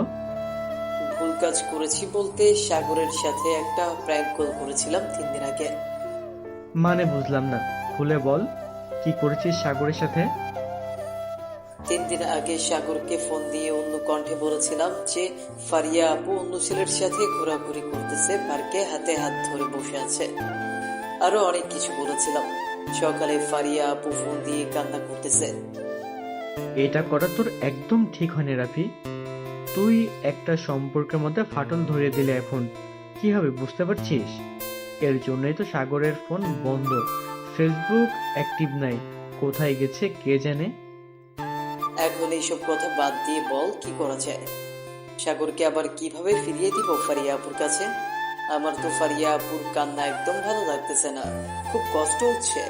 ভুল কাজ করেছি বলতে সাগরের সাথে একটা প্র্যাঙ্ক কল করেছিলাম 3 দিন আগে। মানে বুঝলাম না, খুলে বল, কি করেছিস সাগরের সাথে? 3 দিন আগে সাগরকে ফোন দিয়ে অন্য কণ্ঠে বলেছিলাম যে ফারিয়া আপু অন্য ছেলের সাথে ঘোরাঘুরি করতেছে, পার্কে হাতে হাত ধরে বসে আছে। আরো অনেক কিছু বলেছিলাম। সকালে ফারিয়া আপু ফোন দিয়ে কান্না করতেছে। এটা করা তোর একদম ঠিক হয়নি রাফি। তুই একটা সম্পর্কের মধ্যে ফাটল ধরিয়ে দিলে, এখন কি হবে বুঝতে পারছিস? এর জন্যই তো সাগরের ফোন বন্ধ, ফেসবুক অ্যাক্টিভ নাই, কোথায় গেছে কে জানে। এখন এইসব কথা বাদ দিয়ে বল কি করা যায়? সাগরকে আবার কিভাবে ফিরিয়ে দিব ফারিয়া আপুর কাছে? আমার তো ফারিয়া আপুর কান্না একদম ভালো লাগতেছে না, খুব কষ্ট হচ্ছে।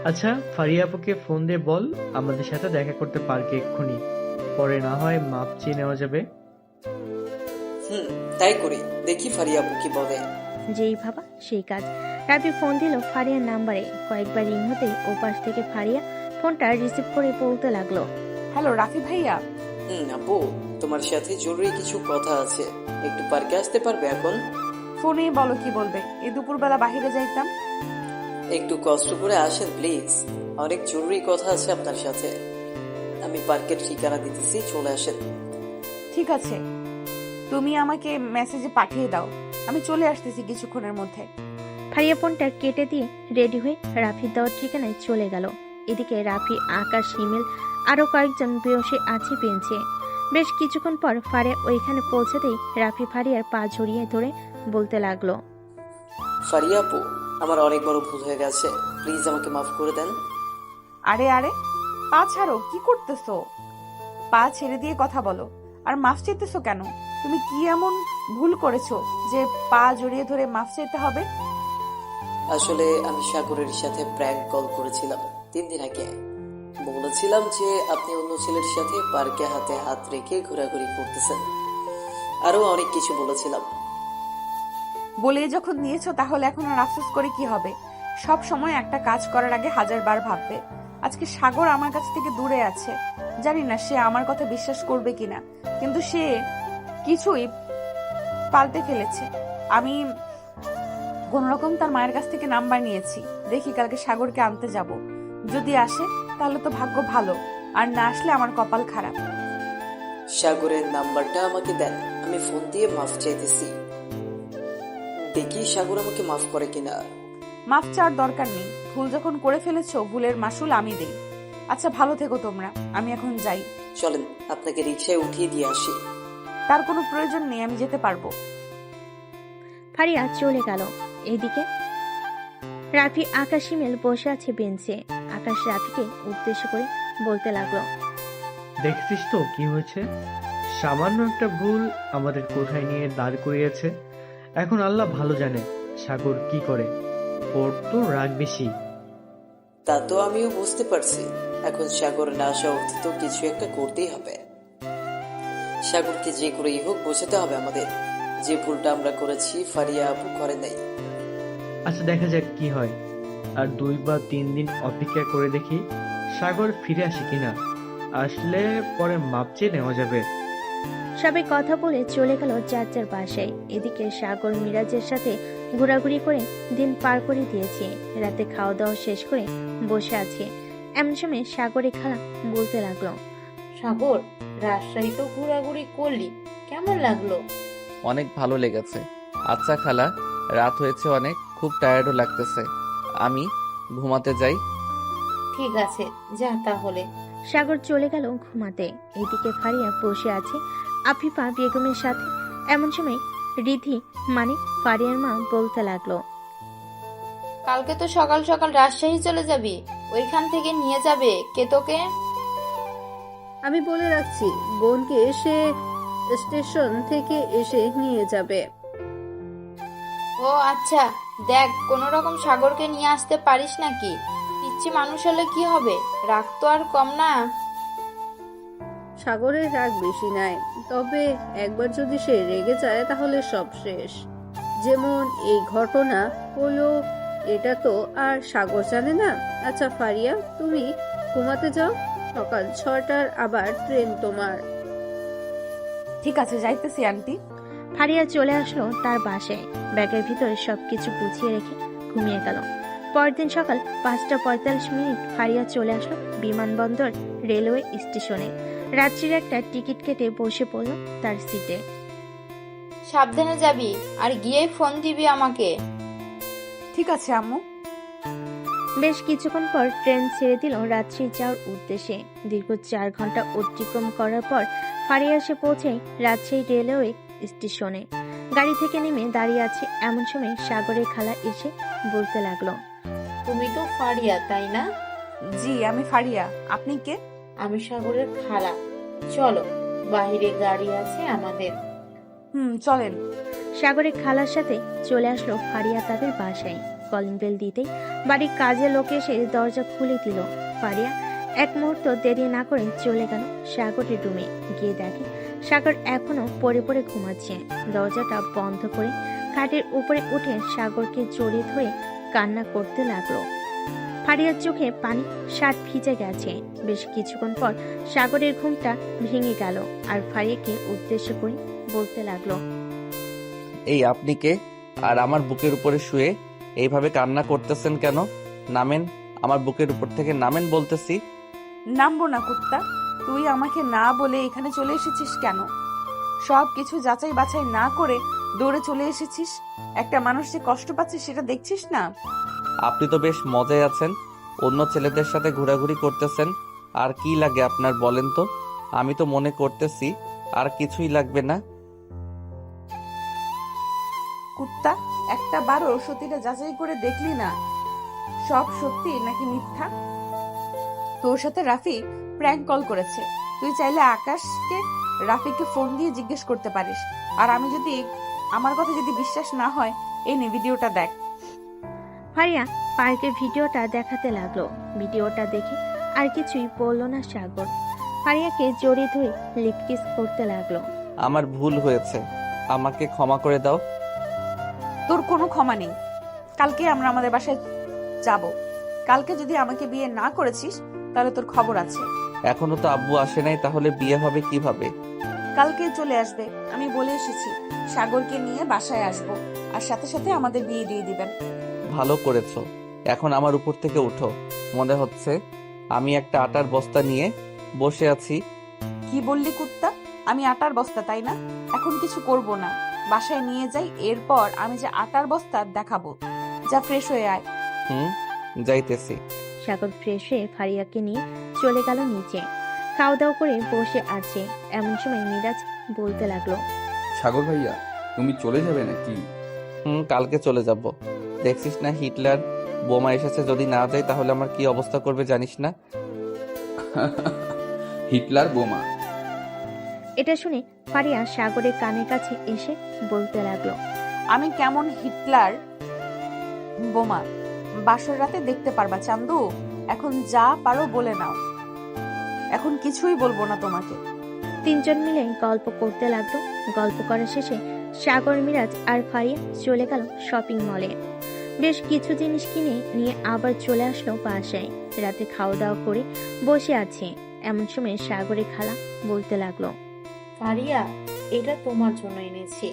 আচ্ছা, ফারিয়া আপুকে ফোন দিয়ে বল আমাদের সাথে দেখা করতে পার্কে এক্ষুনি, পরে না হয় মাপ চেয়ে নেওয়া যাবে। তাই করি, দেখি ফারিয়া আপু কি বলে। যেই ভাবা সেই কাজ। রাফি ফোন দিল ফারিয়ার নাম্বারে। কয়েকবার রিং হতে ওপাশ থেকে ফারিয়া ফোনটা রিসিভ করে বলতে লাগলো, হ্যালো রাফি ভাইয়া। আপু, তোমার সাথে জরুরি কিছু কথা আছে, একটু পার্কে আসতে পারবে এখন? ফোনে বলো কি বলবে, এই দুপুরবেলা বাহিরে যাইতাম। একটু কষ্ট করে আসেন প্লিজ, অনেক জরুরি কথা আছে আপনার সাথে। আমি পার্কের ঠিকানা দিতেছি, চলে আসেন। ঠিক আছে, তুমি আমাকে মেসেজে পাঠিয়ে দাও, আমি চলে আসতেছি কিছুক্ষণের মধ্যে। ফারিয়া ফোনটা কেটে দিয়ে রেডি হয়ে রাফির দেওয়ার ঠিকানায় চলে গেল। এদিকে রাফি, আকাশ, হিমেল আরো কয়েকজন বসে আছে বেঞ্চে। বেশ কিছুক্ষণ পর ফারিয়া ওইখানে পৌঁছাতেই রাফি ফারিয়ার পা জড়িয়ে ধরে বলতে লাগলো, ফারিয়া আপু, আমার অনেক বড় ভুল হয়ে গেছে, প্লিজ আমাকে মাফ করে দেন। আরে আরে, পা ছাড়ো, কি করতেছো? পা ছেড়ে দিয়ে কথা বলো। আর মাফ চাইতেছো কেন? তুমি কি এমন ভুল করেছো যে পা জড়িয়ে ধরে মাফ চাইতে হবে? আসলে আমি সাগরের সাথে প্র্যাঙ্ক কল করেছিলাম 3 দিন আগে। বলেছিলাম যে আপনি অন্য ছেলের সাথে পার্কে হাতে হাত রেখে ঘোরাঘুরি করতেছেন, আরো অনেক কিছু বলেছিলাম। বলে যখন নিয়েছো তাহলে এখন আর আফসোস করে কি হবে? সব সময় একটা কাজ করার আগে 1000 বার ভাববে। আজকে সাগর আমার কাছ থেকে দূরে আছে, জানি না সে আমার কথা বিশ্বাস করবে কিনা, কিন্তু সে কিছুই পাল্টে ফেলেছে। আমি কোনরকম তার মায়ের কাছ থেকে নাম্বার নিয়েছি, দেখি কালকে সাগরকে আনতে যাব। যদি আসে তাহলে তো ভাগ্য ভালো, আর না আসলে আমার কপাল খারাপ। সাগরের নাম্বারটা আমাকে দেন, আমি ফোন দিয়ে মাফ চাইতেছি, দেখি সাগর আমাকে মাফ করে কিনা। মাফ চাওয়ার দরকার নেই, ভুল যখন করে ফেলেছো ভুলের মাসুল আমি দেই। আচ্ছা, ভালো থেকো তোমরা, আমি এখন যাই। চলেন আপনাকে রিকশায় উঠিয়ে দিয়ে আসি। তার কোনো প্রয়োজন নেই, আমি যেতে পারবো। ফারিয়া চলে গেল। এদিকে রাফি, আকাশ, হিমেল বসে আছে বেঞ্চে। আকাশ রাফিকে উদ্দেশ্য করে বলতে লাগলো, দেখছিস তো কি হয়েছে? সামান্য একটা ভুল আমাদের কোথায় নিয়ে দাঁড় করিয়েছে। এখন আল্লাহ ভালো জানে সাগর কি করে, ওর তো রাগ বেশি। তা তো আমিও বুঝতে পারছি, এখন সাগর না আসা অবধি তো কিছু একটা করতেই হবে। সাগরকে যে করেই হোক বোঝাতে হবে আমাদের, যে ভুলটা আমরা করেছি ফারিয়া আপু করে নাই। আচ্ছা, দেখা যাক কি হয়। আর 2 বা 3 দিন অপেক্ষা করে দেখি সাগর ফিরে আসে কিনা। আসলে পরে মাপ চেয়ে নেওয়া যাবে। সবাই কথা বলে চলে গেল যার যার বাসায়। এদিকে সাগর মিরাজের সাথে ঘোরাঘুরি করে দিন পার করে দিয়েছে। রাতে খাওয়া দাওয়া শেষ করে বসে আছে। এমন সময় সাগরের খালা বলতে লাগলো, সাগর, রাজশাহী তো ঘোরাঘুরি করলি, কেমন লাগলো? অনেক ভালো লেগেছে। আচ্ছা খালা, রাত হয়েছে অনেক, খুব টায়ার্ডও লাগতেছে, আমি ঘুমাতে যাই। ঠিক আছে, যা তাহলে। সাগর চলে গেল ঘুমাতে। এদিকে ফারিয়া বসে আছে আফিফা বেগমের সাথে। এমন সময় রিধি মানে ফারিয়ার মা বলতে লাগলো, কালকে তো সকাল সকাল রাজশাহী চলে যাবি, ওইখান থেকে নিয়ে যাবে কে তোকে? আমি বলে রাখছি, বোনকে এসে স্টেশন থেকে এসে নিয়ে যাবে। ও আচ্ছা, দেখ কোনো রকম সাগরকে নিয়ে আসতে পারিস নাকি? পিচ্ছি মানুষ হলে কি হবে, রাগ তো আর কম না। সাগরের রাগ বেশি নাই, তবে একবার যদি সে রেগে যায় তাহলে সব শেষ। যেমন এই ঘটনা হলো, এটা তো আর সাগর জানে না। আচ্ছা ফারিয়া, তুমি ঘুমাতে যাও, সকাল 6টার আবার ট্রেন তোমার। ঠিক আছে, যাইতেছি আন্টি। ফারিয়া চলে আসলো তার বাসায়। ব্যাগের ভিতরে সবকিছু গুছিয়ে রেখে ঘুমিয়ে গেল। পরদিন সকাল 5:45 ফারিয়া চলে আসলো বিমানবন্দর রেলওয়ে স্টেশনে। রাত্রির একটা টিকিট কেটে বসে পড়ল তার সিটে। সাবধানে যাবি আর গিয়ে ফোন দিবি আমাকে। ঠিক আছে আম্মু। বেশ কিছুক্ষণ পর ট্রেন ছেড়ে দিল রাত্রি যাওয়ার উদ্দেশ্যে। দীর্ঘ 4 ঘন্টা অতিক্রম করার পর ফারিয়া এসে পৌঁছায় রাজশাহী রেলওয়ে স্টেশনে। গাড়ি থেকে নেমে দাঁড়িয়ে আছে এমন সময় সাগরের খালা এসে বলতে লাগলো, তুমি তো ফারিয়া তাই না? জি আমি ফারিয়া, আপনি কে? আমি সাগরের খালা। চলো, বাইরে গাড়ি আছে আমাদের। চলেন। সাগরের খালার সাথে চলে আসলো ফারিয়া তাদের বাসায়। কলিং বেল দিতেই বাড়ির কাজের লোক এসে দরজা খুলে দিল। ফারিয়া এক মুহূর্ত দেরি না করে চলে গেল সাগরের রুমে। গিয়ে দেখে সাগর এখনো পড়ে পড়ে ঘুমাচ্ছে। দরজাটা বন্ধ করে খাটের উপরে উঠে সাগরকে জড়িয়ে ধরে কান্না করতে লাগলো। ফারিয়ার চোখে পানি, শার্ট ভিজে গেছে। বেশ কিছুক্ষণ পর সাগরের ঘুমটা ভেঙে গেল আর ফারিয়াকে উদ্দেশ্য করে বলতে লাগলো, এই আপনি কে? আর আমার বুকের উপরে শুয়ে এইভাবে কান্না করতেছেন কেন? নামেন, আমার বুকের উপর থেকে নামেন বলতেছি। নামবো না কুত্তা। তুই আমাকে না বলে এখানে চলে এসেছিস কেন? সব কিছু যাচাই বাছাই না করে দৌড়ে চলে এসেছিস। একটা মানুষ যে কষ্ট পাচ্ছে সেটা দেখছিস না? আপনি তো বেশ মজায় আছেন, অন্য ছেলেদের সাথে ঘোরাঘুরি করতেছেন। আর কি লাগে আপনার বলেন তো? আমি তো মনে করতেছি আর কিছুই লাগবে না। কুত্তা, একটা বারো সত্যিটা যাচাই করে দেখলি না সব সত্যি নাকি মিথ্যা? তোর সাথে রাফি প্র্যাঙ্ক কল করেছে। তুই চাইলে আকাশকে রাফিকে ফোন দিয়ে জিজ্ঞেস করতে পারিস। আর আমার কথা যদি বিশ্বাস না হয়, এই নে ভিডিওটা দেখ। ফারিয়া পার্কের ভিডিওটা দেখাতে লাগলো। ভিডিওটা দেখে আর কিছুই বললো না সাগর। ফারিয়াকে জড়িয়ে ধরে লিপ কিস করতে লাগলো। আমার ভুল হয়েছে, আমাকে ক্ষমা করে দাও। তোর কোনো ক্ষমা নেই। কালকে আমরা আমাদের বাসায় যাব। কালকে যদি আমাকে বিয়ে না করেছিস তাহলে তোর খবর আছে। এখনো তো আব্বু আসে নাই, তাহলে বিয়ে হবে কিভাবে? কালকে চলে আসবে। আমি বলে এসেছি সাগরকে নিয়ে বাসায় আসব, আর সাথে সাথে আমাদের বিয়ে দিয়ে দিবেন। ভালো করেছো। এখন আমার উপর থেকে উঠো। মনে হচ্ছে আমি একটা আটার বস্তা নিয়ে বসে আছি। কি বললি কুত্তা? আমি আটার বস্তা, তাই না? এখন কিছু করব না, বাসায় নিয়ে যাই। এরপর আমি যে আটার বস্তা দেখাবো। যা ফ্রেশ হয়ে আয়। যাইতেছি। সাগর ফ্রেশ হয়ে ফারিয়াকে নিয়ে চলে গেল নিচে। খাওয়া দাওয়া করে বসে আছে এমন সময় মিরাজ বলতে লাগলো, সাগর ভাইয়া, তুমি চলে যাবে নাকি? কালকে চলে যাব। দেখছিস না হিটলার বোমা এসেছে, যদি না যাই তাহলে আমার কি অবস্থা করবে জানিস না? হিটলার বোমা? এটা শুনে ফারিয়া সাগরের কানের কাছে এসে বলতে লাগলো, আমি কেমন হিটলার বোমা বাসর রাতে দেখতে পারবা চান্দু। এখন যা পারো বলে নাও, এখন কিছুই বলবো না তোমাকে। তিনজন মিলে গল্প করতে লাগলো। গল্প করার শেষে সাগর, মিরাজ আর ফারিয়া চলে গেল শপিং মলে। বেশ কিছু জিনিস কিনে নিয়ে আবার চলে আসলো বাসায়। রাতে খাওয়া দাওয়া করে বসে আছে এমন সময় সাগরের খালা বলতে লাগলো, ফারিয়া, এটা তোমার জন্য এনেছি,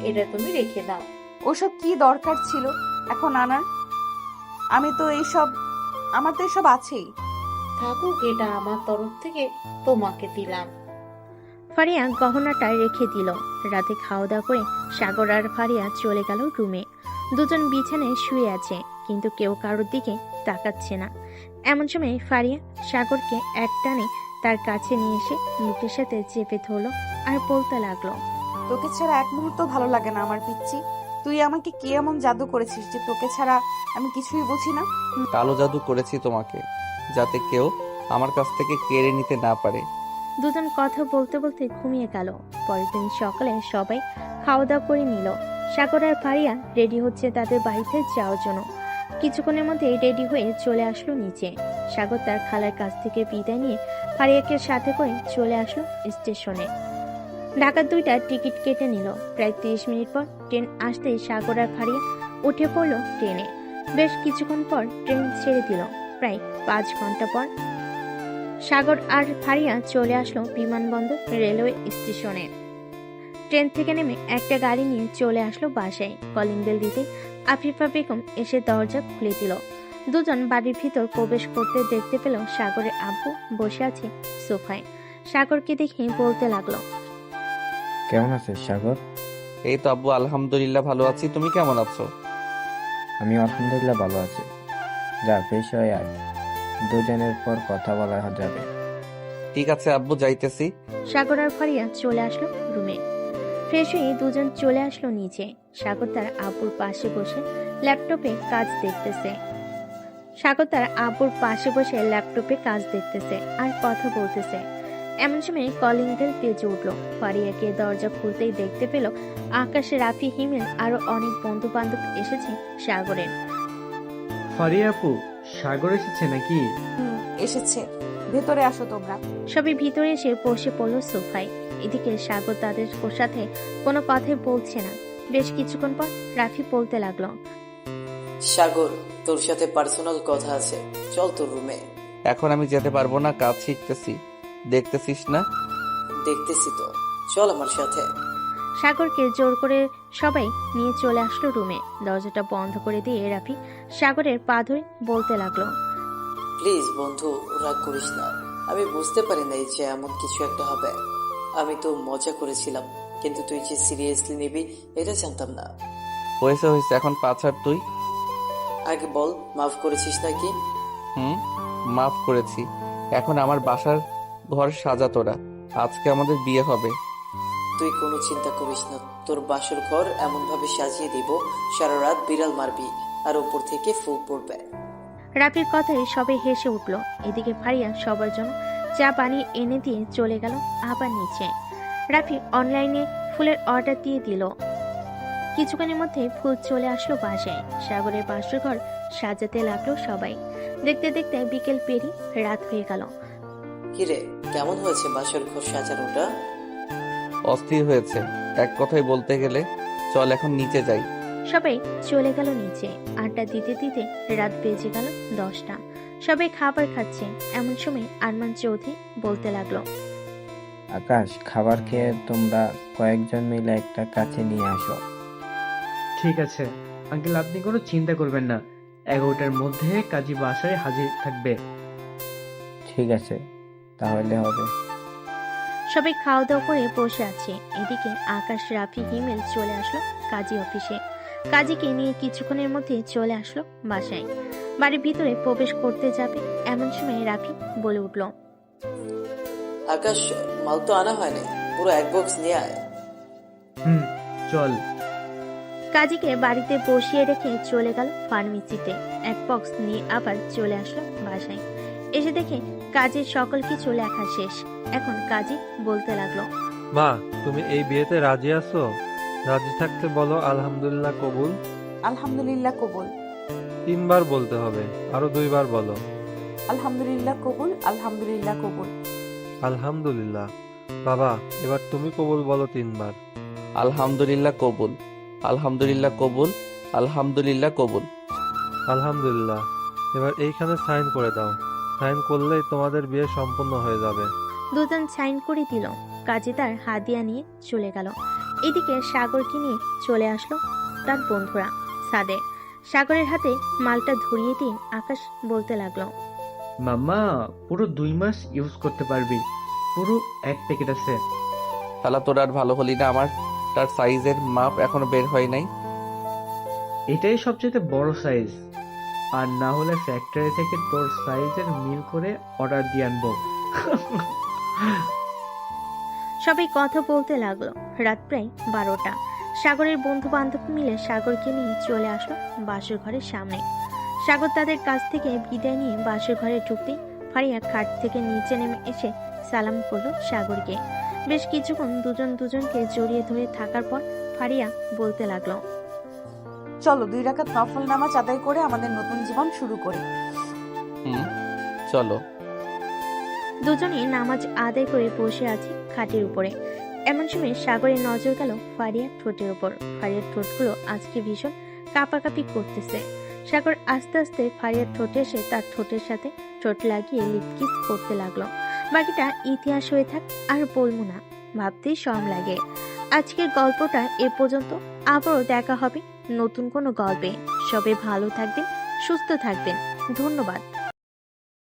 এটা তুমি রেখে দাও। ওসব কি দরকার ছিল এখন আনার? আমার তো এইসব আছেই। থাকুক, এটা আমার তরফ থেকে তোমাকে দিলাম। ফারিয়া গহনাটা রেখে দিল। রাতে খাওয়া দাওয়া করে সাগর আর ফারিয়া চলে গেল রুমে। দুজন বিছানায় শুয়ে আছে, কিন্তু কেউ কারোর দিকে তাকাচ্ছে না। এমন সময় ফারিয়া সাগরকে এক টানে তার কাছে নিয়ে এসে মুখের সাথে চেপে ধরলো আর বলতে লাগলো, তোকে ছাড়া এক মুহূর্ত ভালো লাগে না আমার পিচ্ছি। তুই আমাকে কি এমন জাদু করেছিস যে তোকে ছাড়া আমি কিছুই বুঝি না? কালো জাদু করেছি তোমাকে, যাতে কেউ আমার কাছ থেকে কেড়ে নিতে না পারে। দুজন কথা বলতে বলতে ঘুমিয়ে গেল। পরের দিন সকালে সবাই খাওয়া দাওয়া করে নিল। সাগর আর ফারিয়া রেডি হচ্ছে তাদের বাড়িতে যাওয়ার জন্য। কিছুক্ষণের মধ্যে রেডি হয়ে চলে আসলো নিচে। সাগর তার খালার কাছ থেকে বিদায় নিয়ে ফারিয়াকে সাথে করে চলে আসলো স্টেশনে। ঢাকার 2টা টিকিট কেটে নিল। প্রায় 30 মিনিট পর ট্রেন আসতেই সাগর আর ফারিয়া উঠে পড়লো ট্রেনে। বেশ কিছুক্ষণ পর ট্রেন ছেড়ে দিল। প্রায় 5 ঘন্টা পর সাগর আর ফারিয়া চলে আসলো বিমানবন্দর রেলওয়ে স্টেশনে। ট্রেন থেকে নেমে একটা গাড়ি নিয়ে চলে আসলো বাসায়। কলিং বেল দিতে আফিফা বেগম এসে দরজা খুলে দিল। দুজন বাড়ির ভিতর প্রবেশ করতে দেখতে পেল সাগরের আব্বু বসে আছে সোফায়। সাগরকে দেখে বলতে লাগলো, কেমন আছিস সাগর? এই তো আব্বু, আলহামদুলিল্লাহ ভালো আছি। তুমি কেমন আছো? আমি আলহামদুলিল্লাহ ভালো আছি। যা ফ্রেশ হয়ে আয়, দুজনের পর কথা বলা যাবে। ঠিক আছে আব্বু, যাইতেছি। সাগর আর ফারিয়া চলে আসলো রুমে। ফ্রেশ হয়ে দুজন চলে আসলো নিচে। সাগর তার আব্বুর পাশে বসে ল্যাপটপে কাজ দেখতেছে। আর কথা বলতেছে। এমন সময় কলিং বেল বেজে উঠলো। ফারিয়াকে দরজা খুলতেই দেখতে পেল আকাশে রাফি, হিমেল আরো অনেক বন্ধু বান্ধব এসেছে সাগরের। ফারিয়া আপু, সাগর এসেছে নাকি? এসেছে, ভেতরে আসো তোমরা। সবাই ভিতরে এসে বসে পড়লো সোফায়। এদিকে সাগর তাদের সাথে কোনো কথাই বলছে না। বেশ কিছুক্ষণ পর রাফি বলতে লাগলো, সাগর, তোর সাথে পার্সোনাল কথা আছে, চল তোর রুমে। এখন আমি যেতে পারবো না, কাজ শিখতেছি। দেখতেছিস না? দেখতেছি তো, চল আমার সাথে। সাগরকে জোর করে সবাই নিয়ে চলে আসলো রুমে। দরজাটা বন্ধ করে দিয়ে রাফি সাগরের পা ধরে বলতে লাগলো, প্লিজ বন্ধু, রাগ করিস না। আমি বুঝতে পারি নাই যে এমন কিছু একটা হবে। আমি তো মজা করেছিলাম, কিন্তু তুই যে সিরিয়াসলি নিবি এটা জানতাম না। হয়েছে, এখন পাছাড় তুই। আগে বল, মাফ করেছিস নাকি? মাফ করেছি। এখন আমার বাসার ঘর সাজা তোরা। আজকে আমাদের বিয়ে হবে। তুই কোনো চিন্তা করিস না, তোর বাসর ঘর এমন ভাবে সাজিয়ে দিব, সারা রাত বিড়াল মারবি আর উপর থেকে ফুল পড়বে। রাফির কথায় সবাই হেসে উঠলো। এদিকে ফারিয়া সবার জন্য চা পানি এনে দিয়ে চলে গেল আবার নিচে। রাফি অনলাইনে ফুলের অর্ডার দিয়ে দিল। কিছুক্ষণের মধ্যে ফুল চলে আসলো বাসায়। সাগরের বাসর ঘর সাজাতে লাগলো সবাই। দেখতে দেখতে বিকেল পেরিয়ে রাত হয়ে গেল। কিরে, কেমন হয়েছে বাসর ঘর সাজানোটা? অস্থির হয়েছে, এক কথায় বলতে গেলে। চল এখন নিচে যাই। সবাই চলে গেল নিচে। আড্ডা দিতে দিতে রাত বেজে গেল 10টা। সবাই খাবার খাচ্ছে। এমন সময় আরমান চৌধুরী বলতে লাগলো, আকাশ, খাবার খেয়ে তোমরা কয়েকজন মিলে একটা কাছে নিয়ে আসো। ঠিক আছে আঙ্কেল, আপনি কোনো চিন্তা করবেন না। 11টার মধ্যে কাজী বাসায় হাজির থাকবে। ঠিক আছে, তাহলে হবে। সবাই খাওয়া দাওয়া করে বসে আছে। এদিকে আকাশ, রাফি, হিমেল চলে আসলো কাজী অফিসে। কাজীকে নিয়ে কিছুক্ষণের মধ্যে চলে আসলো বাসায়। বাড়ির ভিতরে প্রবেশ করতে যাবে এমন সময় রাফি বলে উঠল, আকাশ, মাল তো আনা হয়নি, পুরো এক বক্স নিয়ে আয়। চল। কাজীকে বাড়িতে বসিয়ে রেখে চলে গেল ফার্মেসিতে। এক বক্স নিয়ে আবার চলে আসলো বাসায়। এসে দেখে কাজের সকল কিছু লেখা শেষ। এখন কাজী বলতে লাগলো, মা, তুমি এই বিয়েতে রাজি আছো? রাজি থাকতে বলো আলহামদুলিল্লাহ কবুল। আলহামদুলিল্লাহ কবুল। 3 বার বলতে হবে, আরো 2 বার বলো। আলহামদুলিল্লাহ কবুল, আলহামদুলিল্লাহ কবুল। আলহামদুলিল্লাহ। বাবা, এবার তুমি কবুল বলো 3 বার। আলহামদুলিল্লাহ কবুল, আলহামদুলিল্লাহ কবুল, আলহামদুলিল্লাহ কবুল। আলহামদুলিল্লাহ। এবার এইখানে সাইন করে দাও। সাইন করলেই তোমাদের বিয়ে সম্পূর্ণ হয়ে যাবে। দুজন সাইন করে দিল। কাজী তার হাদিয়া নিয়ে চলে গেল। এদিকে সাগরকে নিয়ে চলে আসলো তার বন্ধুরা সাদে। সাগরের হাতে মালটা ধরিয়ে দিয়ে আকাশ বলতে লাগলো, মাম্মা, পুরো 2 মাস ইউজ করতে পারবি। পুরো 1 প্যাকেট আছে। তাহলে তোর আর ভালো হলি না, আমার তার সাইজের মাপ এখনো বের হয় নাই। এটাই সবচেয়ে বড় সাইজ, আর না হলে ফ্যাক্টরি থেকে তোর সাইজের মিল করে অর্ডার দিয়ে আনবো। সবাই কথা বলতে লাগলো। রাত প্রায় 12টা। সাগরের বন্ধু বান্ধব মিলে সাগরকে নিয়ে চলে আসলো বাসর ঘরের সামনে। সাগর তাদের কাছ থেকে বিদায় নিয়ে বাসর ঘরে ঢুকতেই ফারিয়া খাট থেকে নিচে নেমে এসে সালাম করলো সাগরকে। বেশ কিছুক্ষণ দুজন দুজনকে জড়িয়ে ধরে থাকার পর ফারিয়া বলতে লাগলো, চলো 2 রাকাত নফল নামাজ আদায় করে আমাদের নতুন জীবন শুরু করি। চলো। দুজনে নামাজ আদায় করে বসে আছে খাটের উপরে। এমন সময় সাগরের নজর গেল ফারিয়ার ঠোঁটের উপর। ফারিয়ার ঠোঁটগুলো আজকে ভীষণ কাঁপাকাঁপি করতেছে। সাগর আস্তে আস্তে ফারিয়ার ঠোঁটে এসে তার ঠোঁটের সাথে ঠোঁট লাগিয়ে লিপকিস করতে লাগলো। বাকিটা ইতিহাস হয়ে থাক, আর বলবো না, ভাবতেই শরম লাগে। আজকের গল্পটা এ পর্যন্ত। আবারও দেখা হবে নতুন কোনো গল্পে। সবাই ভালো থাকবেন, সুস্থ থাকবেন। ধন্যবাদ।